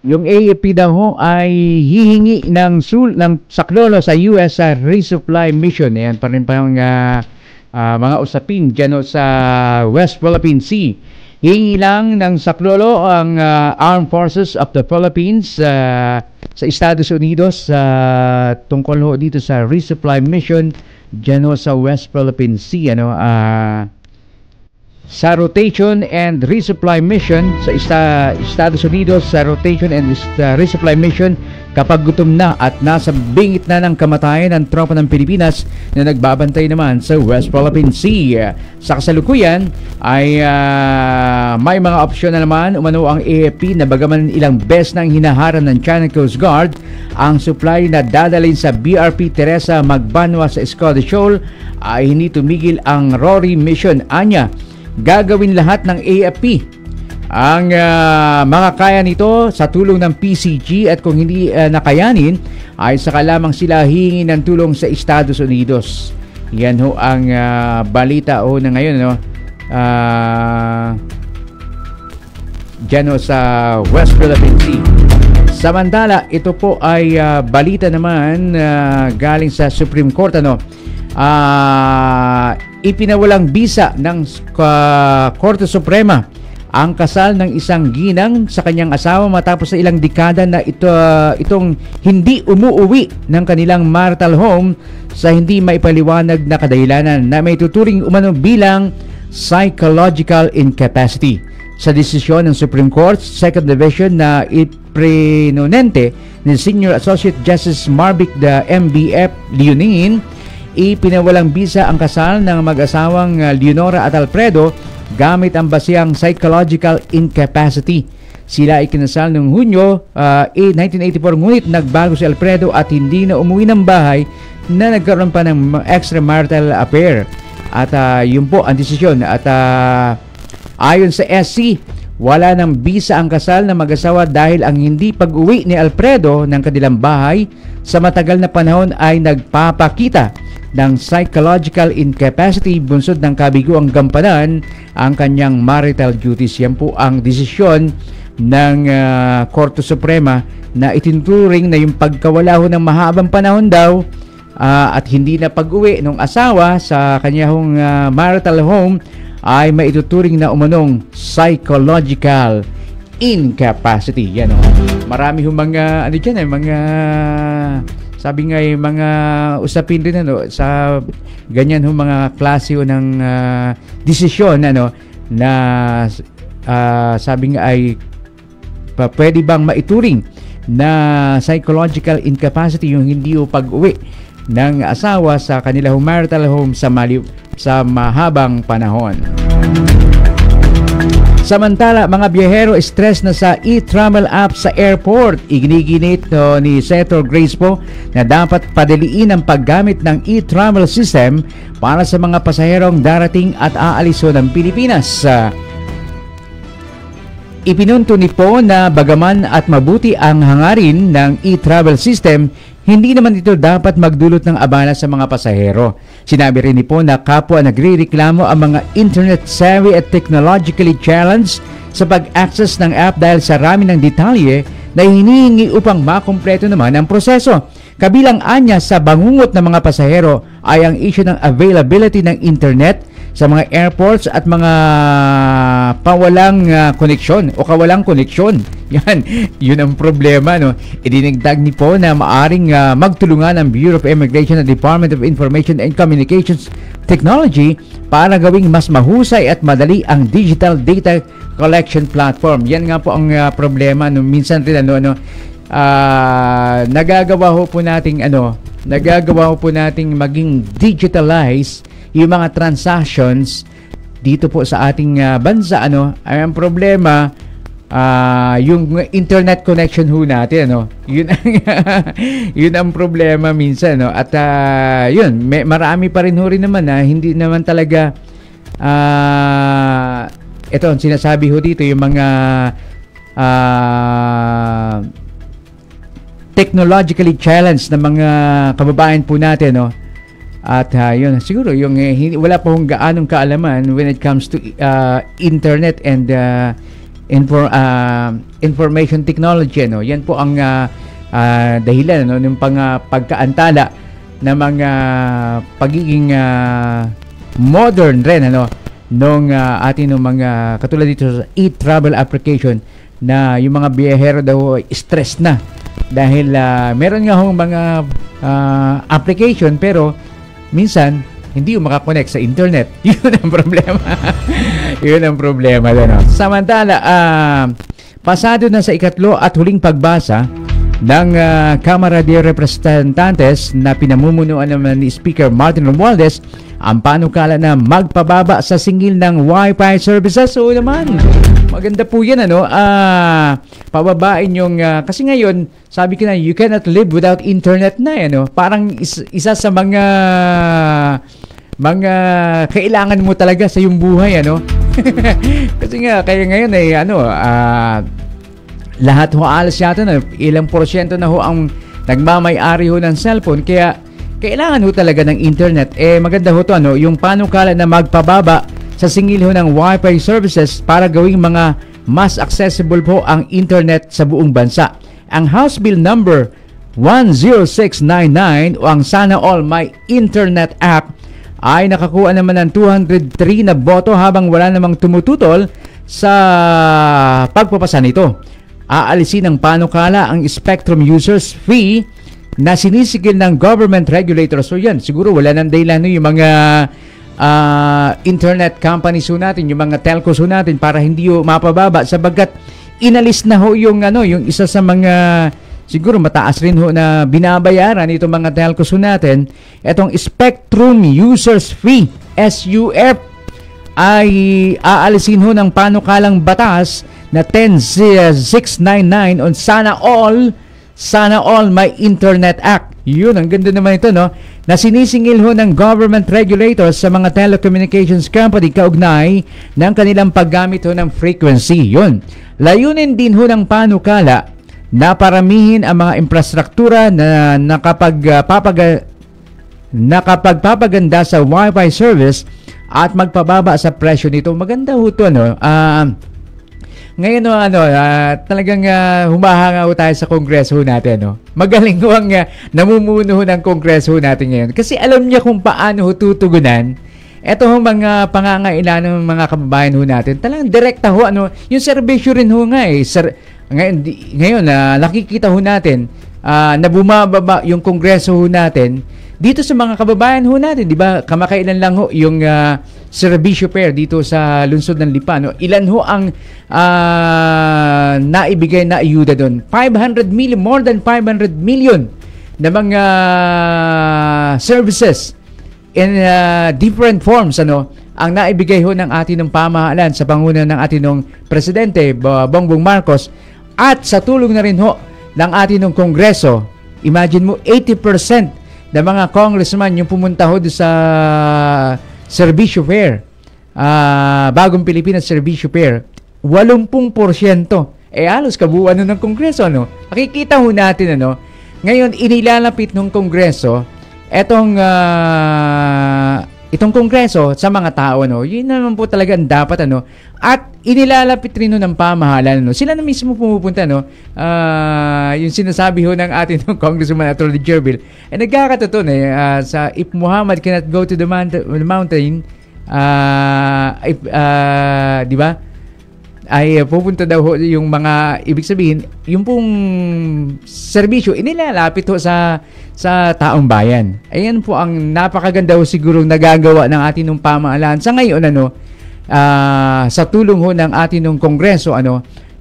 Yung AFP daw ay hihingi ng saklolo sa US resupply mission. Yan pa rin mga usapin dyan sa West Philippine Sea. Hihingi lang ng saklolo ang Armed Forces of the Philippines sa Estados Unidos tungkol dito sa resupply mission dyan sa West Philippine Sea. Sa rotation and resupply mission sa Estados Unidos, sa rotation and resupply mission kapag gutom na at nasa bingit na ng kamatayan ng tropa ng Pilipinas na nagbabantay naman sa West Philippine Sea. Sa kasalukuyan ay may mga opsyon na naman umano ang AFP na bagaman ilang beses nang hinaharang ng China Coast Guard ang supply na dadalhin sa BRP Teresa Magbanwa sa Escoda Shoal ay hindi tumigil ang Rory mission. Anya, gagawin lahat ng AFP ang makakaya nito sa tulong ng PCG at kung hindi nakayanin ay saka lamang sila hihingi ng tulong sa Estados Unidos. Yan ho ang balita na ngayon dyan sa West Philippine Sea. Samantala, ito po ay balita naman galing sa Supreme Court. Ipinawalang bisa ng Korte Suprema ang kasal ng isang ginang sa kanyang asawa matapos sa ilang dekada na itong hindi umuuwi ng kanilang marital home sa hindi maipaliwanag na kadahilanan na may tuturing umano bilang psychological incapacity. Sa desisyon ng Supreme Court, Second Division na iprenonente ni Senior Associate Justice Marvic de MBF Leonin, ipinawalang bisa ang kasal ng mag-asawang Leonora at Alfredo gamit ang basihang psychological incapacity. Sila ay kinasal noong Hunyo 1984, ngunit nagbago si Alfredo at hindi na umuwi ng bahay na nagkaroon pa ng extramarital affair. At yun po ang desisyon. At ayon sa SC, wala ng bisa ang kasal na mag-asawa dahil ang hindi pag-uwi ni Alfredo ng kanilang bahay sa matagal na panahon ay nagpapakita ng psychological incapacity, bunsod ng kabiguang gampanan ang kanyang marital duties. Yan po ang desisyon ng Korte Suprema na itinuturing na yung pagkawala ng mahabang panahon daw at hindi na pag-uwi ng asawa sa kanyang marital home ay maituturing na umanong psychological incapacity. Yan marami mga mga sabi nga mga usapin din sa ganyan mga klase ng desisyon na sabi nga ay pwede bang maituring na psychological incapacity yung hindi pag-uwi ng asawa sa kanilang marital home sa mahabang panahon. Samantala, mga biyahero stress na sa e-travel app sa airport. Iginiginit ni Senator Grace po na dapat padaliin ang paggamit ng e-travel system para sa mga pasaherong darating at aalis ng Pilipinas. Ipinunto ni po na bagaman at mabuti ang hangarin ng e-travel system, hindi naman ito dapat magdulot ng abala sa mga pasahero. Sinabi rin ni po na kapwa nagrereklamo ang mga internet-savvy at technologically challenged sa pag-access ng app dahil sa rami ng detalye na hinihingi upang makumpleto naman ang proseso. Kabilang anya sa bangungot ng mga pasahero ay ang issue ng availability ng internet sa mga airports at mga pawalang koneksyon o kawalang koneksyon. Yan, yun ang problema, no. Idinagdag ni po na maaring magtulungan ang Bureau of Immigration at Department of Information and Communications Technology para gawing mas mahusay at madali ang digital data collection platform. Yan nga po ang problema, no. Minsan rin nagagawa po nating maging digitalize yung mga transactions dito po sa ating bansa, ay ang problema yung internet connection ho natin, yun ang yun ang problema minsan, at yun, marami pa rin naman na hindi naman talaga ito ang sinasabi ho dito, yung mga technologically challenged na mga kababayan po natin, at yun, siguro yung wala pa hong gaanong kaalaman when it comes to internet and information technology, yan po ang dahilan, ng pagkaantala ng mga pagiging modern rin, nung atin mga katulad dito sa e-travel application, na yung mga biyahero daw stress na dahil meron nga hong mga application pero minsan hindi makakonect sa internet. Yun ang problema. Yun ang problema doon. Samantala, pasado na sa ikatlo at huling pagbasa ng Kamara de Representantes na pinamumunuan naman ni Speaker Martin Romualdez ang panukala na magpababa sa singil ng Wi-Fi services. So naman, maganda po yan, pababain yung kasi ngayon, sabi ko na, you cannot live without internet na, parang isa sa mga kailangan mo talaga sa iyong buhay, kasi nga, kaya ngayon lahat ho alas yata na, ilang porsyento na ho ang nagmamay-ari ho ng cellphone, kaya kailangan ho talaga ng internet. Maganda ho to, yung panukala na magpababa sa singil ho ng Wi-Fi services para gawing mga mas accessible po ang internet sa buong bansa. Ang House Bill number 10699 o ang Sana All My Internet Act ay nakakuha naman ng 203 na boto habang wala namang tumututol sa pagpapasa nito. Aalisin ng panukala ang spectrum users fee na sinisigil ng government regulator. So yan, siguro wala nang dahilan yung mga internet companies ho natin, yung mga telcos ho natin para hindi ho mapababa sabagat inalis na ho yung yung isa sa mga siguro mataas rin ho na binabayaran itong mga telcos ho natin. Etong spectrum users fee, SUF, ay aalisin ho ng panukalang batas na 10699 on Sana All My Internet Act. Yun, ang ganda naman ito, na sinisingil ho ng government regulators sa mga telecommunications company kaugnay ng kanilang paggamit ho ng frequency. Yun. Layunin din ho ng panukala na paramihin ang mga infrastruktura na nakapagpapaganda sa Wi-Fi service at magpababa sa presyo nito. Maganda ho ito, ngayon, talagang humahanga ho tayo sa kongreso natin, Magaling ho ang namumuno ho ng kongreso natin ngayon. Kasi alam niya kung paano ho tutugunan. Ito ho mga pangangailangan ng mga kababayan ho natin. Talagang direkta ho, yung serbisyo rin ho nga ngayon nakikita ho natin na bumababa yung kongreso ho natin dito sa mga kababayan ho natin, di ba? Kamakailan lang ho yung serbisyo pair dito sa lungsod ng Lipa, Ilan ho ang naibigay na ayuda doon? 500 million, more than 500 million na mga services in different forms, ang naibigay ho ng ating ng pamahalaan sa pangunan ng ating ng Presidente Bongbong Marcos at sa tulong na rin ho ng ating ng Kongreso. Imagine mo, 80% na mga congressman yung pumunta ho sa Servisyo Fair, Bagong Pilipinas Servisyo Fair, 80%. Halos kabuuan ng Kongreso, Nakikita ho natin, Ngayon, inilalapit ng Kongreso itong Kongreso sa mga tao, Yun naman po talaga ang dapat, At inilalapit rin ng pamahalaan, Sila na mismo pumupunta, yung sinasabi ho ng ating Congressman Atty. Jerbil, nagkakatotoo sa if Muhammad cannot go to the mountain, di ba? Ay pupunta daw ho yung mga, ibig sabihin, yung pong serbisyo inilalapit ho sa taong bayan. Ayan po ang napakaganda ho siguro nagagawa ng ating ng pamahalaan sa ngayon, sa tulong ho ng ating ng Kongreso,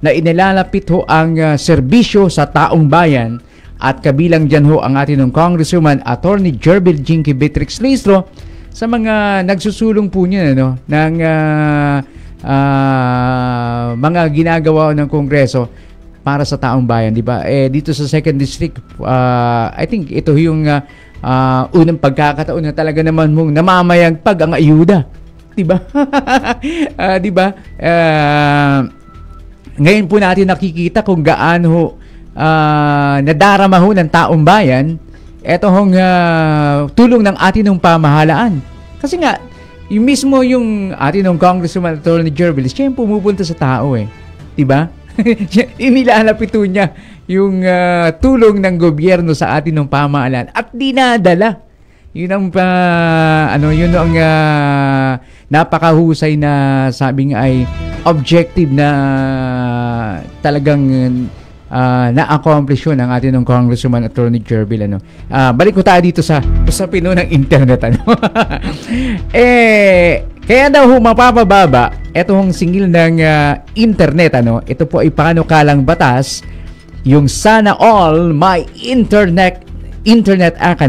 na inilalapit ho ang serbisyo sa taong bayan, at kabilang dyan ho ang ating ng Congresswoman Attorney Jerbil Jinky Beatrix Listro sa mga nagsusulong po niya ng mga ginagawa ng Kongreso para sa taong bayan, di ba? Dito sa 2nd District, I think ito yung unang pagkakataon na talaga naman mong namamayagpag ang ayuda, di ba? Di ba? Ngayon po natin nakikita kung gaano nadarama ho ng taong bayan eto hong tulong ng atin ng pamahalaan. Kasi nga, yung mismo yung atin ng Congresswoman Attorney Jerbil, siya yung pumupunta sa tao diba? Inilalapit niya yung tulong ng gobyerno sa atin ng pamahalaan at dinadala. Yun ang yun ang napakahusay na sabi nga ay objective na talagang na-accomplish yun ang atin ng Congresswoman Attorney Jerbil. Balik ko tayo dito sa usapin ng internet. Kaya daw mapapababa etong singil ng internet. Ito po ay panukalang batas, yung Sana All My Internet Act.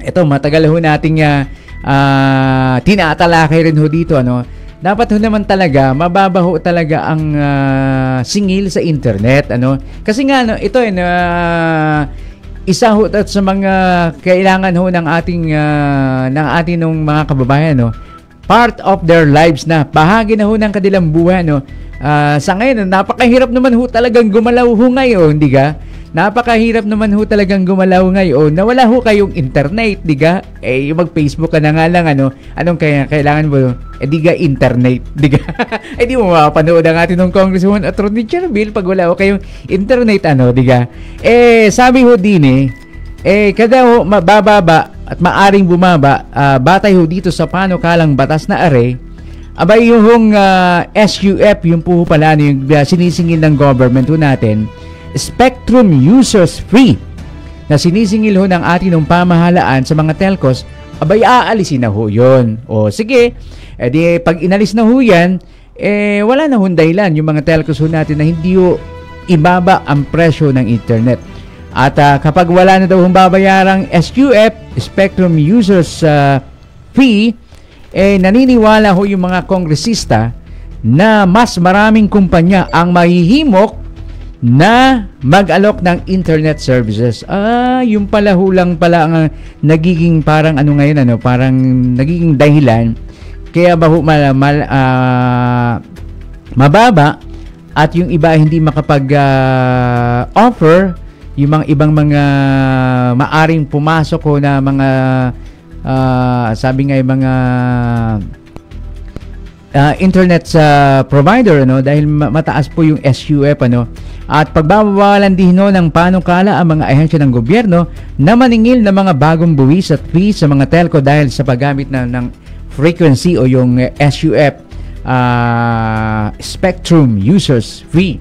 Ito matagal ho nating tinatalakay rin ho dito. Dapat ho naman talaga mababa ho talaga ang singil sa internet, kasi nga ito isa ho sa mga kailangan ho ng ating ng mga kababayan, part of their lives na, bahagi na ho ng kanilang buhay, sa ngayon napakahirap naman ho talagang gumalaw ho ngayon, di ka? Napakahirap naman ho talagang gumalaw ngayon na wala ho kayong internet, di ka? Yung mag-Facebook ka na nga lang, anong kailangan mo? Di ka internet, di ka? Di mo mapapanood ang atin ng Congresswoman Attorney Jerbil pag wala ho kayong internet, di ka? Sabi ho din kada ho mabababa at maaring bumaba, batay ho dito sa panukalang batas na abay yung SUF, yung po pala, yung sinisingil ng government ho natin, Spectrum Users Free, na sinisingil ho ng atin ng pamahalaan sa mga telcos, abay aalisin na ho yun. O sige, di pag inalis na ho yan, wala na ho dahilan yung mga telcos ho natin na hindi ho ibaba ang presyo ng internet. At kapag wala na daw hong babayarang SUF, Spectrum Users Free, naniniwala ho yung mga kongresista na mas maraming kumpanya ang mahihimok na mag-alok ng internet services. Yung pala hulang pala ang nagiging parang ngayon, parang nagiging dahilan kaya ba mababa at yung iba hindi makapag-offer yung mga ibang mga maaring pumasok ko na mga sabi nga yung mga internet provider, dahil mataas po yung SUF, at pagbabawalan din ng panukala ang mga ahensya ng gobyerno na maningil ng mga bagong buwis at fees sa mga telco dahil sa paggamit ng frequency o yung SUF, Spectrum Users Free.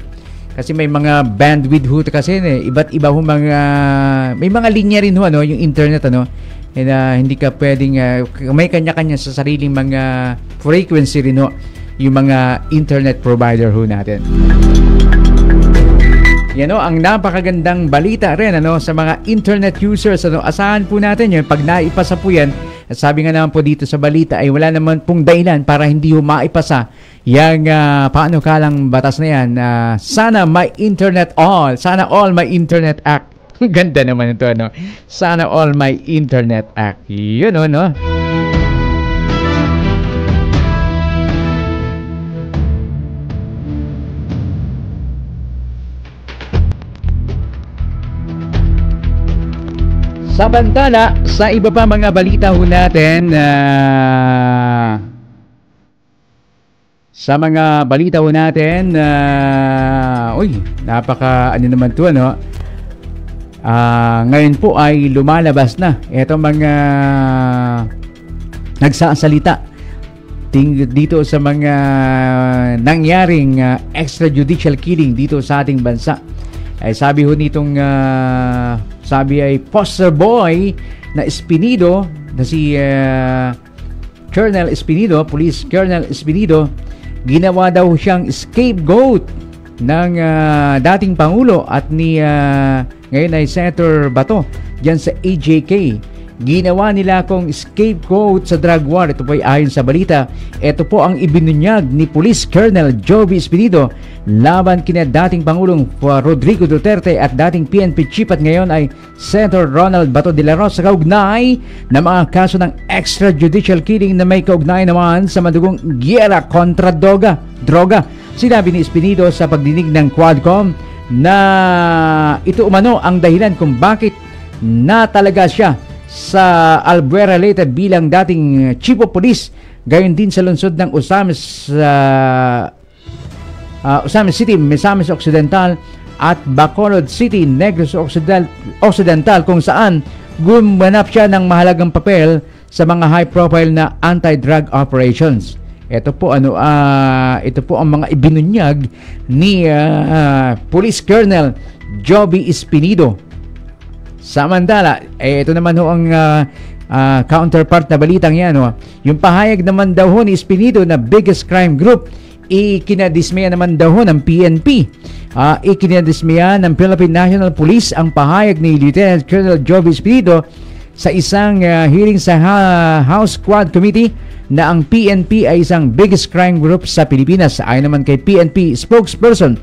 Kasi may mga bandwidth ho kasi iba't iba ho may mga linya rin ho, yung internet, hindi ka pwedeng may kanya-kanya sa sariling mga frequency rin ho yung mga internet provider ho natin. Yan ang napakagandang balita rin sa mga internet users. Asahan po natin yun pag naipasa po yan. At sabi nga naman po dito sa balita ay wala naman pong dahilan para hindi ho maipasa yung panukalang batas na yan. Sana may internet all. Sana all may internet act. Ganda naman ito, Sana all my internet act. Yun, Samantala, sa iba pa mga balita ho natin, sa mga balita ho natin, napaka naman to, ngayon po ay lumalabas na itong mga nagsasalita dito sa mga nangyaring extrajudicial killing dito sa ating bansa. Ay sabi ho nitong sabi ay poster boy na Espinido na si Colonel Espinido, Police Colonel Espinido, ginawa daw siyang scapegoat ng dating Pangulo at ni ngayon ay Senator Bato diyan sa AJK. Ginawa nila akong scapegoat sa drug war. Ito po ay ayon sa balita. Ito po ang ibinunyag ni Police Colonel Joby Espinido laban kina dating Pangulong Rodrigo Duterte at dating PNP Chief at ngayon ay Senator Ronald Bato de la Rosa kaugnay na mga kaso ng extrajudicial killing na may kaugnay naman sa madugong giyera kontra droga. Sinabi ni Espinido sa pagdinig ng Quadcom na ito umano ang dahilan kung bakit natalaga siya sa Albuera Leyte bilang dating Chief of Police, gayon din sa lungsod ng Osamis City, Misamis Occidental at Bacolod City, Negros Occidental kung saan gumanap siya ng mahalagang papel sa mga high-profile na anti-drug operations. Ito po ang mga ibinunyag ni Police Colonel Joby Espinido. Samantala, ito naman ho ang counterpart na balitang yan. Yung pahayag naman daw ho ni Espinido na biggest crime group, ikinadismaya naman daw ho ng PNP. Ikinadismaya ng Philippine National Police ang pahayag ni Lieutenant Colonel Joby Espinido sa isang hearing sa House Quad Committee na ang PNP ay isang biggest crime group sa Pilipinas. Ayon naman kay PNP spokesperson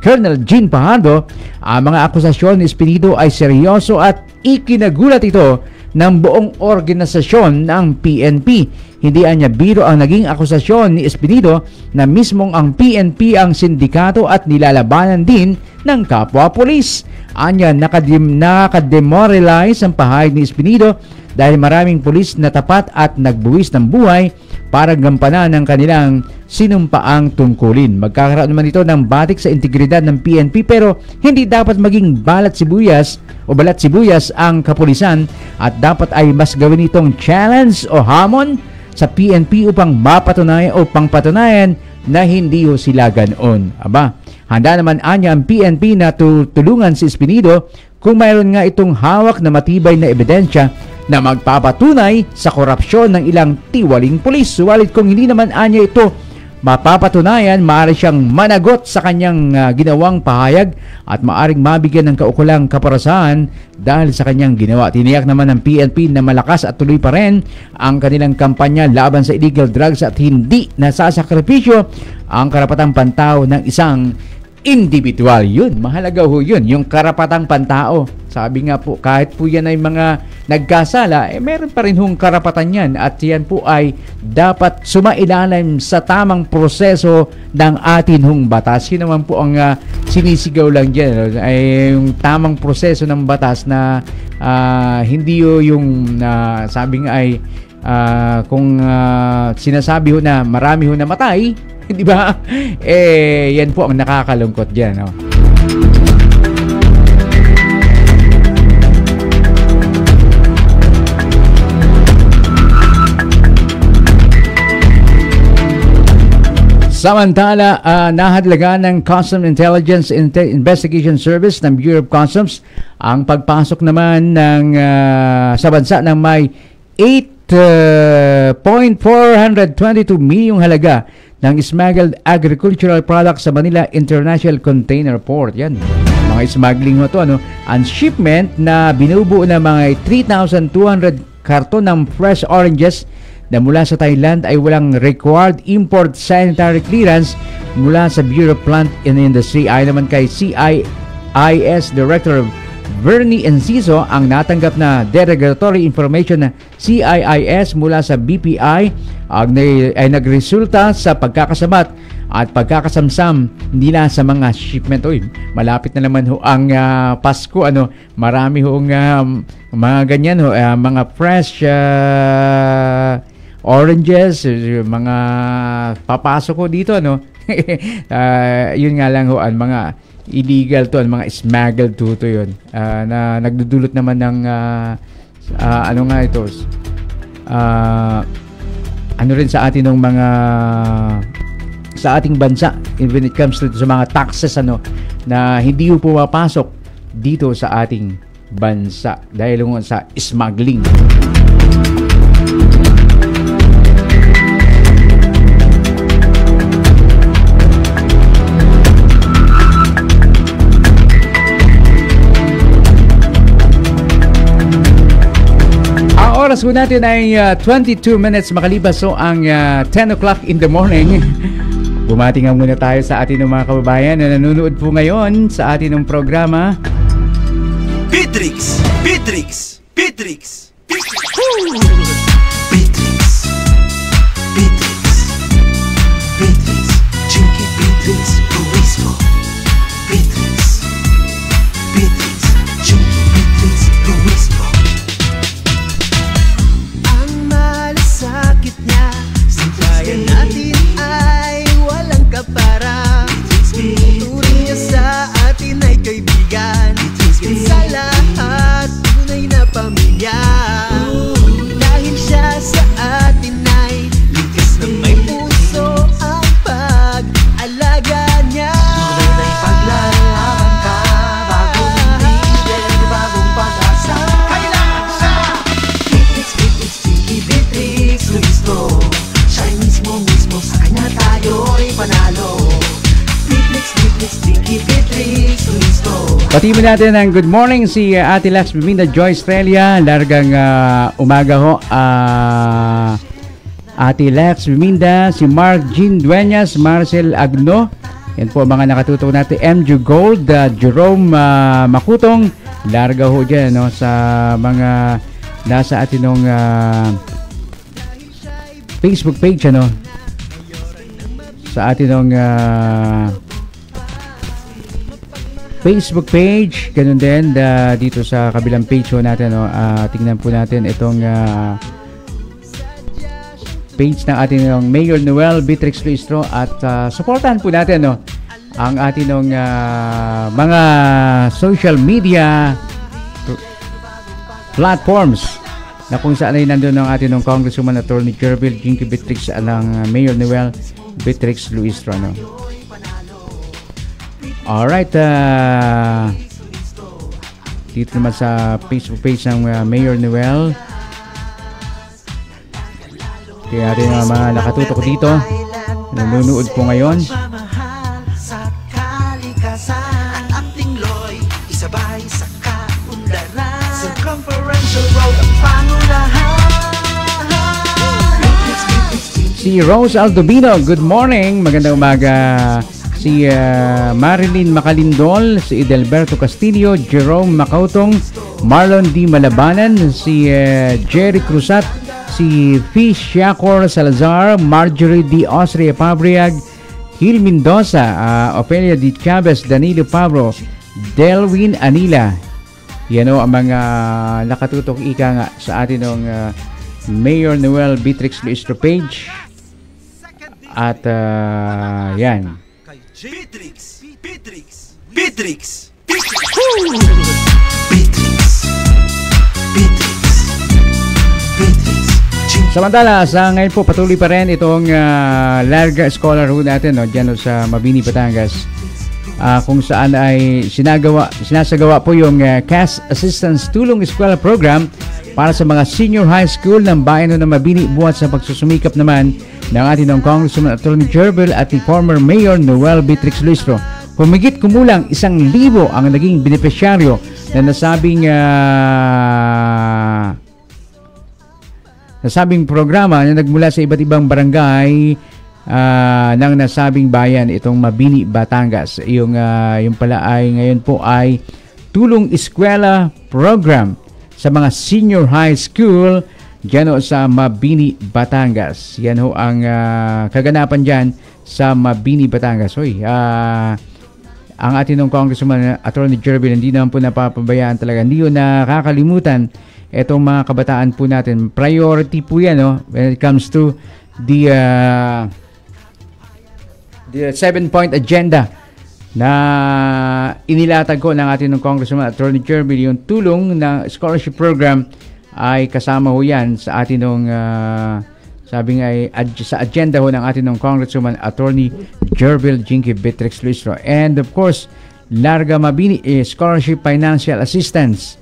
Colonel Jean Pajardo, ang mga akusasyon ni Espinido ay seryoso at ikinagulat ito ng buong organisasyon ng PNP. Hindi anya biro ang naging akusasyon ni Espinido na mismong ang PNP ang sindikato at nilalabanan din ng kapwa polis. Anya nakademoralize ang pahayag ni Espinido dahil maraming pulis na tapat at nagbuwis ng buhay para gampanan ng kanilang sinumpaang tungkulin. Magkakaroon naman ito ng batik sa integridad ng PNP pero hindi dapat maging balat sibuyas ang kapulisan at dapat ay mas gawin itong challenge o hamon sa PNP upang pangpatunayan na hindi ho sila ganoon. Handa naman anya ang PNP na tulungan si Espinido kung mayroon nga itong hawak na matibay na ebidensya na magpapatunay sa korupsyon ng ilang tiwaling pulis. Suwalit kung hindi naman anya ito mapapatunayan, maaari siyang managot sa kanyang ginawang pahayag at maaring mabigyan ng kaukulang kaparasahan dahil sa kanyang ginawa. Tiniyak naman ng PNP na malakas at tuloy pa rin ang kanilang kampanya laban sa illegal drugs at hindi nasasakripisyo ang karapatang pantao ng isang individual. Yun, mahalaga ho yun, yung karapatang pantao. Sabi nga po, kahit po yan ay mga nagkasala, meron pa rin hong karapatan yan at yan po ay dapat sumailalim sa tamang proseso ng atin hong batas. Yun naman po ang sinisigaw lang dyan, ay yung tamang proseso ng batas na hindi yung sabi nga ay kung sinasabi ho na marami ho namatay, di ba? Yan po ang nakakalungkot diyan, no? Samantala, nahadlagan ng Customs Intelligence Investigation Service ng Bureau of Customs ang pagpasok naman ng sa bansa ng may 8.422 milyong halaga ng smuggled agricultural products sa Manila International Container Port. Yan, mga smuggling mo to, Ang shipment na binubuo ng mga 3,200 karton ng fresh oranges na mula sa Thailand ay walang required import sanitary clearance mula sa Bureau of Plant and Industry. Ayon naman kay CIIS Director Bernie Enciso, ang natanggap na derogatory information na CIIS mula sa BPI ay nagresulta sa pagkakasamat at pagkakasamsam nila sa mga shipment. Malapit na naman ho ang Pasko, marami ho mga ganyan ho, mga fresh oranges, mga papasok ko dito, yun nga lang ho, mga illegal to, mga smuggled to yun, na nagdudulot naman ng ano nga ito, ano rin sa atin ng mga sa ating bansa when it comes to sa mga taxes na hindi po pumapasok dito sa ating bansa dahil sa smuggling. Oras po natin ay 22 minutes makalipas so ang 10 o'clock in the morning. Bumati nga muna tayo sa ating mga kababayan na nanonood po ngayon sa ating programa Bitrix! Bitrix! Bitrix! Bitrix! Bitrix! Bitrix! Bitrix! Chinky Bitrix! Luismo! Bitrix! Bitrix! Chinky Bitrix! Luismo! Sakit niya, simbayan natin ay walang kapara. Turing niya sa atin ay kaibigan, sa lahat tunay na pamilya. Dahil siya sa atin ay likas na may puso ang pag-alaga niya. Tunay na'y paglalaban ka, bagong leader, bagong pag-asa. Kailangan siya! Bitrix, Bitrix, Chinky Bitrix, Luismo. Siya mismo sa kanya tayo'y panalo. Bitrix, Bitrix, Chinky Bitrix, Luismo. Pati mo natin ang good morning si Ate Lex Biminda Joy Estrella. Largang umaga ho. Ate Lex Biminda, si Mark Jean Dueñas, Marcel Agno. Yan po mga nakatutok natin. MJ Gold, Jerome Makutong. Larga ho dyan sa mga nasa atin nung Facebook page sa atin nung Facebook page, ganun din dito sa kabilang page natin tingnan po natin itong page ng ating Mayor Noel Bitrix Luistro at supportahan po natin ang ating mga social media platforms na kung saan ay nandun ang ating Congresswoman Attorney Jerbil Jinky Bitrix ng Mayor Noel Bitrix Luistro. Alright, dito naman sa Facebook page ng Mayor Noel. Kaya rin mga nakatutok dito, nanonood po ngayon. Sa kalikasan, ang tingloy, isabay sa kaunlaran. Circumferential road ang pangulahan. Si Rose Aldovino, good morning, magandang umaga. Si Marilyn Macalindol, si Edelberto Castillo, Jerome Macautong, Marlon D. Malabanan, si Jerry Cruzat, si Fish Shacor Salazar, Marjorie D. Austria Pabriag, Gil Mendoza, Ofelia D. Chavez, Danilo Pablo, Delwin Anila. Yan ang mga nakatutok ika nga sa atin ng Mayor Noel Bitrix Luistro page. At yan. Bitrix! Bitrix! Bitrix! Bitrix! Bitrix! Bitrix! Bitrix! Samantala, sa ngayon po patuloy pa rin itong Larga Scholarhood natin dyan sa Mabini, Batangas. Kung saan ay sinasagawa po yung Cash Assistance Tulong Eskwela Program para sa mga senior high school ng bayan ng Mabini, buhat sa pagsusumikap naman ng ating Congressman Attorney Jerbil at ni former Mayor Noel Bitrix Luistro. Humigit kumulang 1,000 ang naging benepisyaryo na nasabing programa na nagmula sa iba't ibang barangay ng nasabing bayan itong Mabini, Batangas. Yung pala ay ngayon po ay Tulong Eskwela Program sa mga senior high school dyan sa Mabini, Batangas. Yan ho ang kaganapan dyan sa Mabini, Batangas. Ang ating Congressman Attorney Jerbil hindi naman po napapabayaan talaga. Hindi ho nakakalimutan itong mga kabataan po natin. Priority po yan when it comes to the 7-point agenda na inilatag ko ng ating Congressman Attorney Jerbil. Yung tulong ng scholarship program ay kasama ho yan sa ating Sabi nga ay sa agenda ho ng ating ng Congresswoman Attorney Jerbil Jinky Beatrix Luistro. And of course, Larga Mabini Scholarship Financial Assistance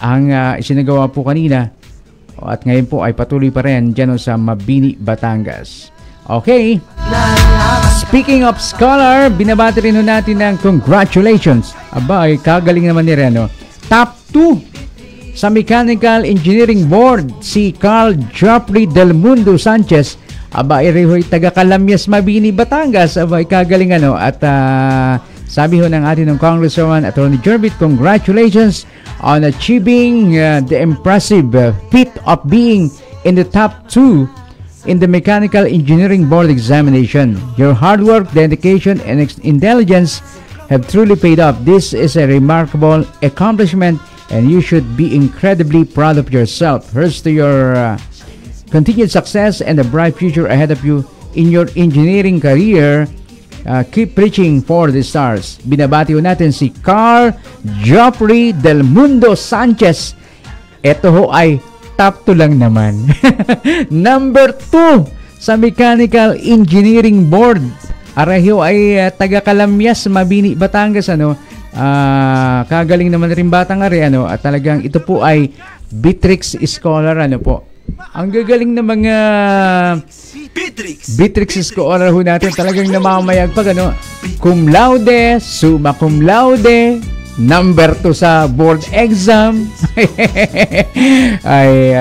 ang isinagawa po kanina at ngayon po ay patuloy pa rin dyan sa Mabini, Batangas. Okay. Speaking of scholar, binabati rin natin ng congratulations. Aba, ay kagaling naman ni Reno. Top 2 sa Mechanical Engineering Board, si Carl Joffrey Del Mundo Sanchez. Aba, irihoy taga Calamyas, Mabini, Batangas. Aba, kagaling ano. At sabi ho ng atin ng Congresswoman Attorney Jerbil, congratulations on achieving the impressive feat of being in the top 2 in the Mechanical Engineering Board examination. Your hard work, dedication, and intelligence have truly paid off. This is a remarkable accomplishment and you should be incredibly proud of yourself. Here's to your continued success and a bright future ahead of you in your engineering career. Keep reaching for the stars. Binabati ho natin si Carl Joffrey Del Mundo Sanchez. Ito ho ay top 2 lang naman. Number 2 sa Mechanical Engineering Board. Arahiyo ay taga Calamyas, Mabini, Batangas, ano. Kagaling naman rin batang ari, ano. At talagang ito po ay Beatrix Scholar, ano po. Ang gagaling na mga Beatrix Scholar ho natin. Talagang namamayag pag ano. Cum laude, summa cum laude, number 2 sa board exam. Ay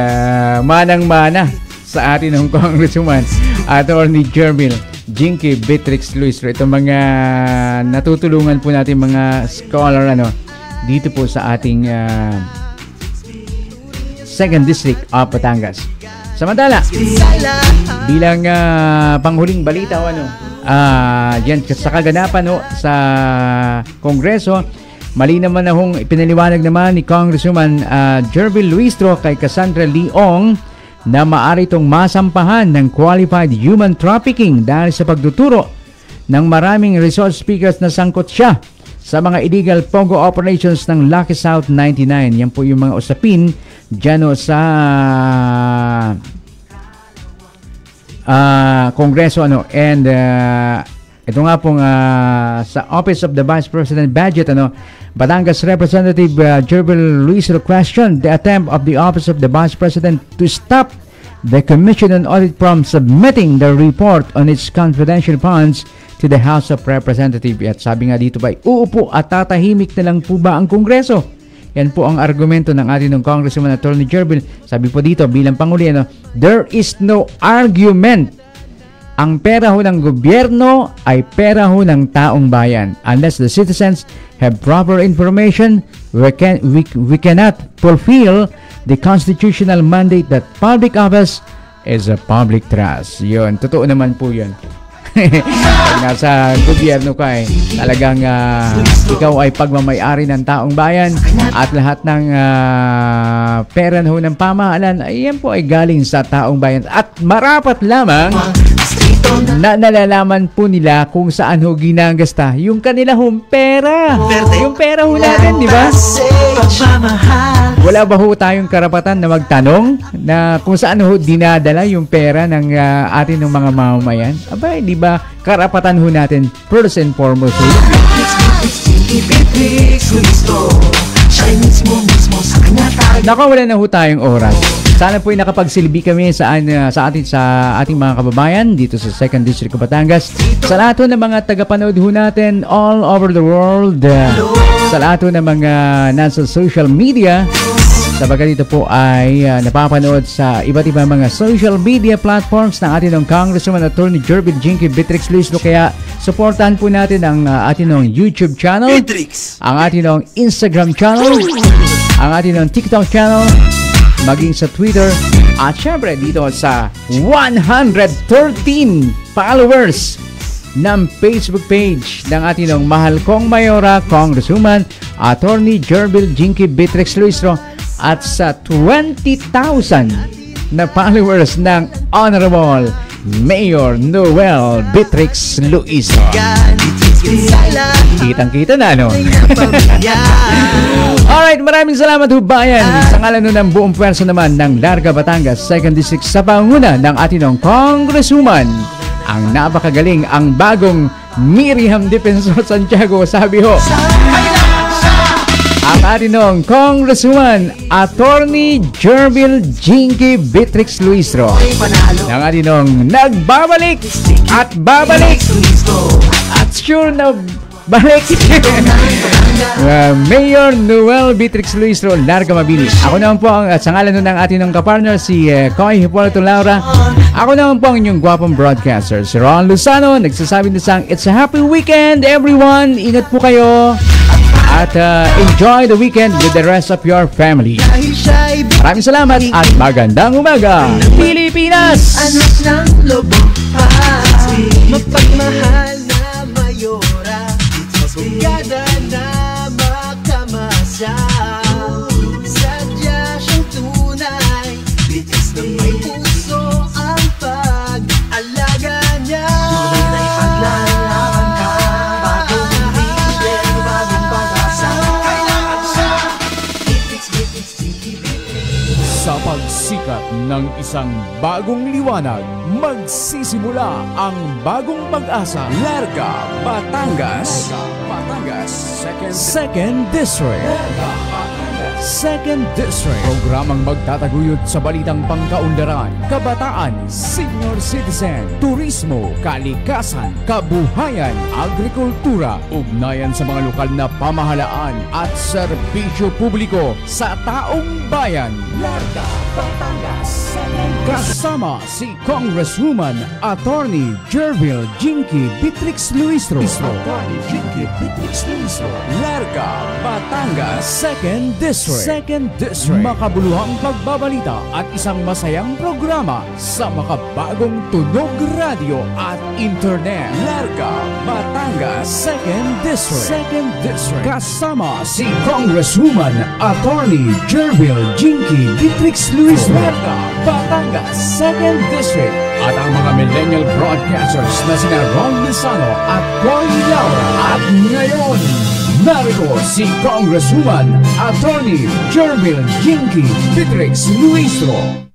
manang-mana sa atin ng Congresswoman Attorney Jerbil Jinky Beatrix Luistro. Itong mga natutulungan po natin mga scholar ano dito po sa ating 2nd District of Batangas. Samantala, bilang panghuling balita o ano, yan sa kaganapan no, sa Kongreso, mali naman na hong ipinaliwanag naman ni Congresswoman Jerbil Luistro kay Cassandra Leong na maaari itong masampahan ng qualified human trafficking dahil sa pagtuturo ng maraming resort speakers na sangkot siya sa mga illegal pogo operations ng Lucky South 99. Yan po yung mga usapin dyan sa Kongreso ano. And ito nga pong sa Office of the Vice President Budget ano, Batangas Representative Jerbil Luistro questioned the attempt of the Office of the Vice President to stop the Commission on Audit from submitting the report on its confidential funds to the House of Representatives. At sabi nga dito ba, uupo at tatahimik na lang po ba ang Kongreso? Yan po ang argumento ng ating Congresswoman Attorney Jerbil. Sabi po dito bilang Pangulo, ano, there is no argument. Ang pera ho ng gobyerno ay pera ho ng taong bayan. Unless the citizens have proper information, we cannot fulfill the constitutional mandate that public office is a public trust. Yun, totoo naman po yun. Pag nasa gobyerno ka talagang ikaw ay pagmamayari ng taong bayan at lahat ng pera ho ng pamahalaan ay yan po ay galing sa taong bayan at marapat lamang na nalalaman po nila kung saan ho ginagasta yung kanila hong pera. Yung pera ho natin, di ba? Wala ba ho tayong karapatan na magtanong na kung saan ho dinadala yung pera ng atin ng mga mamamayan? Aba, di ba karapatan ho natin first and foremost? Naku, wala na ho tayong oras. Sana po ay nakapagsilbi kami sa ating mga kababayan dito sa 2nd District of Batangas. Sa lahat ng mga tagapanood ho natin all over the world. Sa lahat ng mga nasa social media. Sabagat dito po ay napapanood sa iba't ibang mga social media platforms ng ating Congresswoman Attorney Jerbil Jinky Beatrix Luistro. Kaya supportahan po natin ang ating YouTube channel, ang ating Instagram channel, ang ating TikTok channel, maging sa Twitter, at syempre dito sa 113 followers ng Facebook page ng ating mahal kong Mayora, Congresswoman Attorney Jerbil Jinky Beatrix Luistro, at sa 20,000 na followers ng Honorable Mayor Noel Beatrix Luistro. Sa lahat Kitang-kita na, no? ng pamilya. Alright, maraming salamat ho bayan. Sa ngalan nun ng buong pwersa naman ng Larga, Batangas, 2nd District sa panguna ng ating Congresswoman, ang napakagaling, ang bagong Miriam Defensor Santiago, sabi ho. Ang ating Congresswoman, Attorney Jervil Jinky Beatrix Luistro. Ang ating nagbabalik at babalik at sure na balik. Mayor Noel Beatrix Luistro, Larga Mabini. Ako naman po ang, at sa ngalan nun ng ating kapartner, si Coy Hipolito Laura. Ako naman po ang inyong gwapong broadcaster, si Ron Luzano, nagsasabi na sang, it's a happy weekend everyone. Ingat po kayo. At enjoy the weekend with the rest of your family. Dahil siya'y Maraming salamat at magandang umaga, Pilipinas! anak ng lobo pati mapagmahal na mayora, abogada na makamasa. Sadya siyang tunay, bitis na may puso ang pag-alaga niya. Tunay paglalaban ka, bagong leader, bagong pag-asa. Kailangan siya, Beatrix, Beatrix, Beatrix. Sa pagsikat ng isang bagong liwanag, magsisimula ang bagong pag-asa. Larga, Batangas. Second District. 2nd District. Programang magtataguyod sa balitang pangkaunlaran, kabataan, senior citizen, turismo, kalikasan, kabuhayan, agrikultura, ugnayan sa mga lokal na pamahalaan at serbisyo publiko sa taong bayan. Larga, Batangas. Kasama si Congresswoman Attorney Jervil Jinky Beatrix Luistro. Larga, Batangas. 2nd District. Makabuluhang pagbabalita at isang masayang programa sa makabagong tunog radio at internet. Larga, Batangas. 2nd District. Kasama si Congresswoman Attorney Jervil Jinky Beatrix Luistro. Larga, Batangas. 2nd District. At ang mga millennial broadcasters na sina Ron Lizano at Coy Laura. At ngayon, narito si Congresswoman Attorney Jervil Jinky Beatrix Luistro.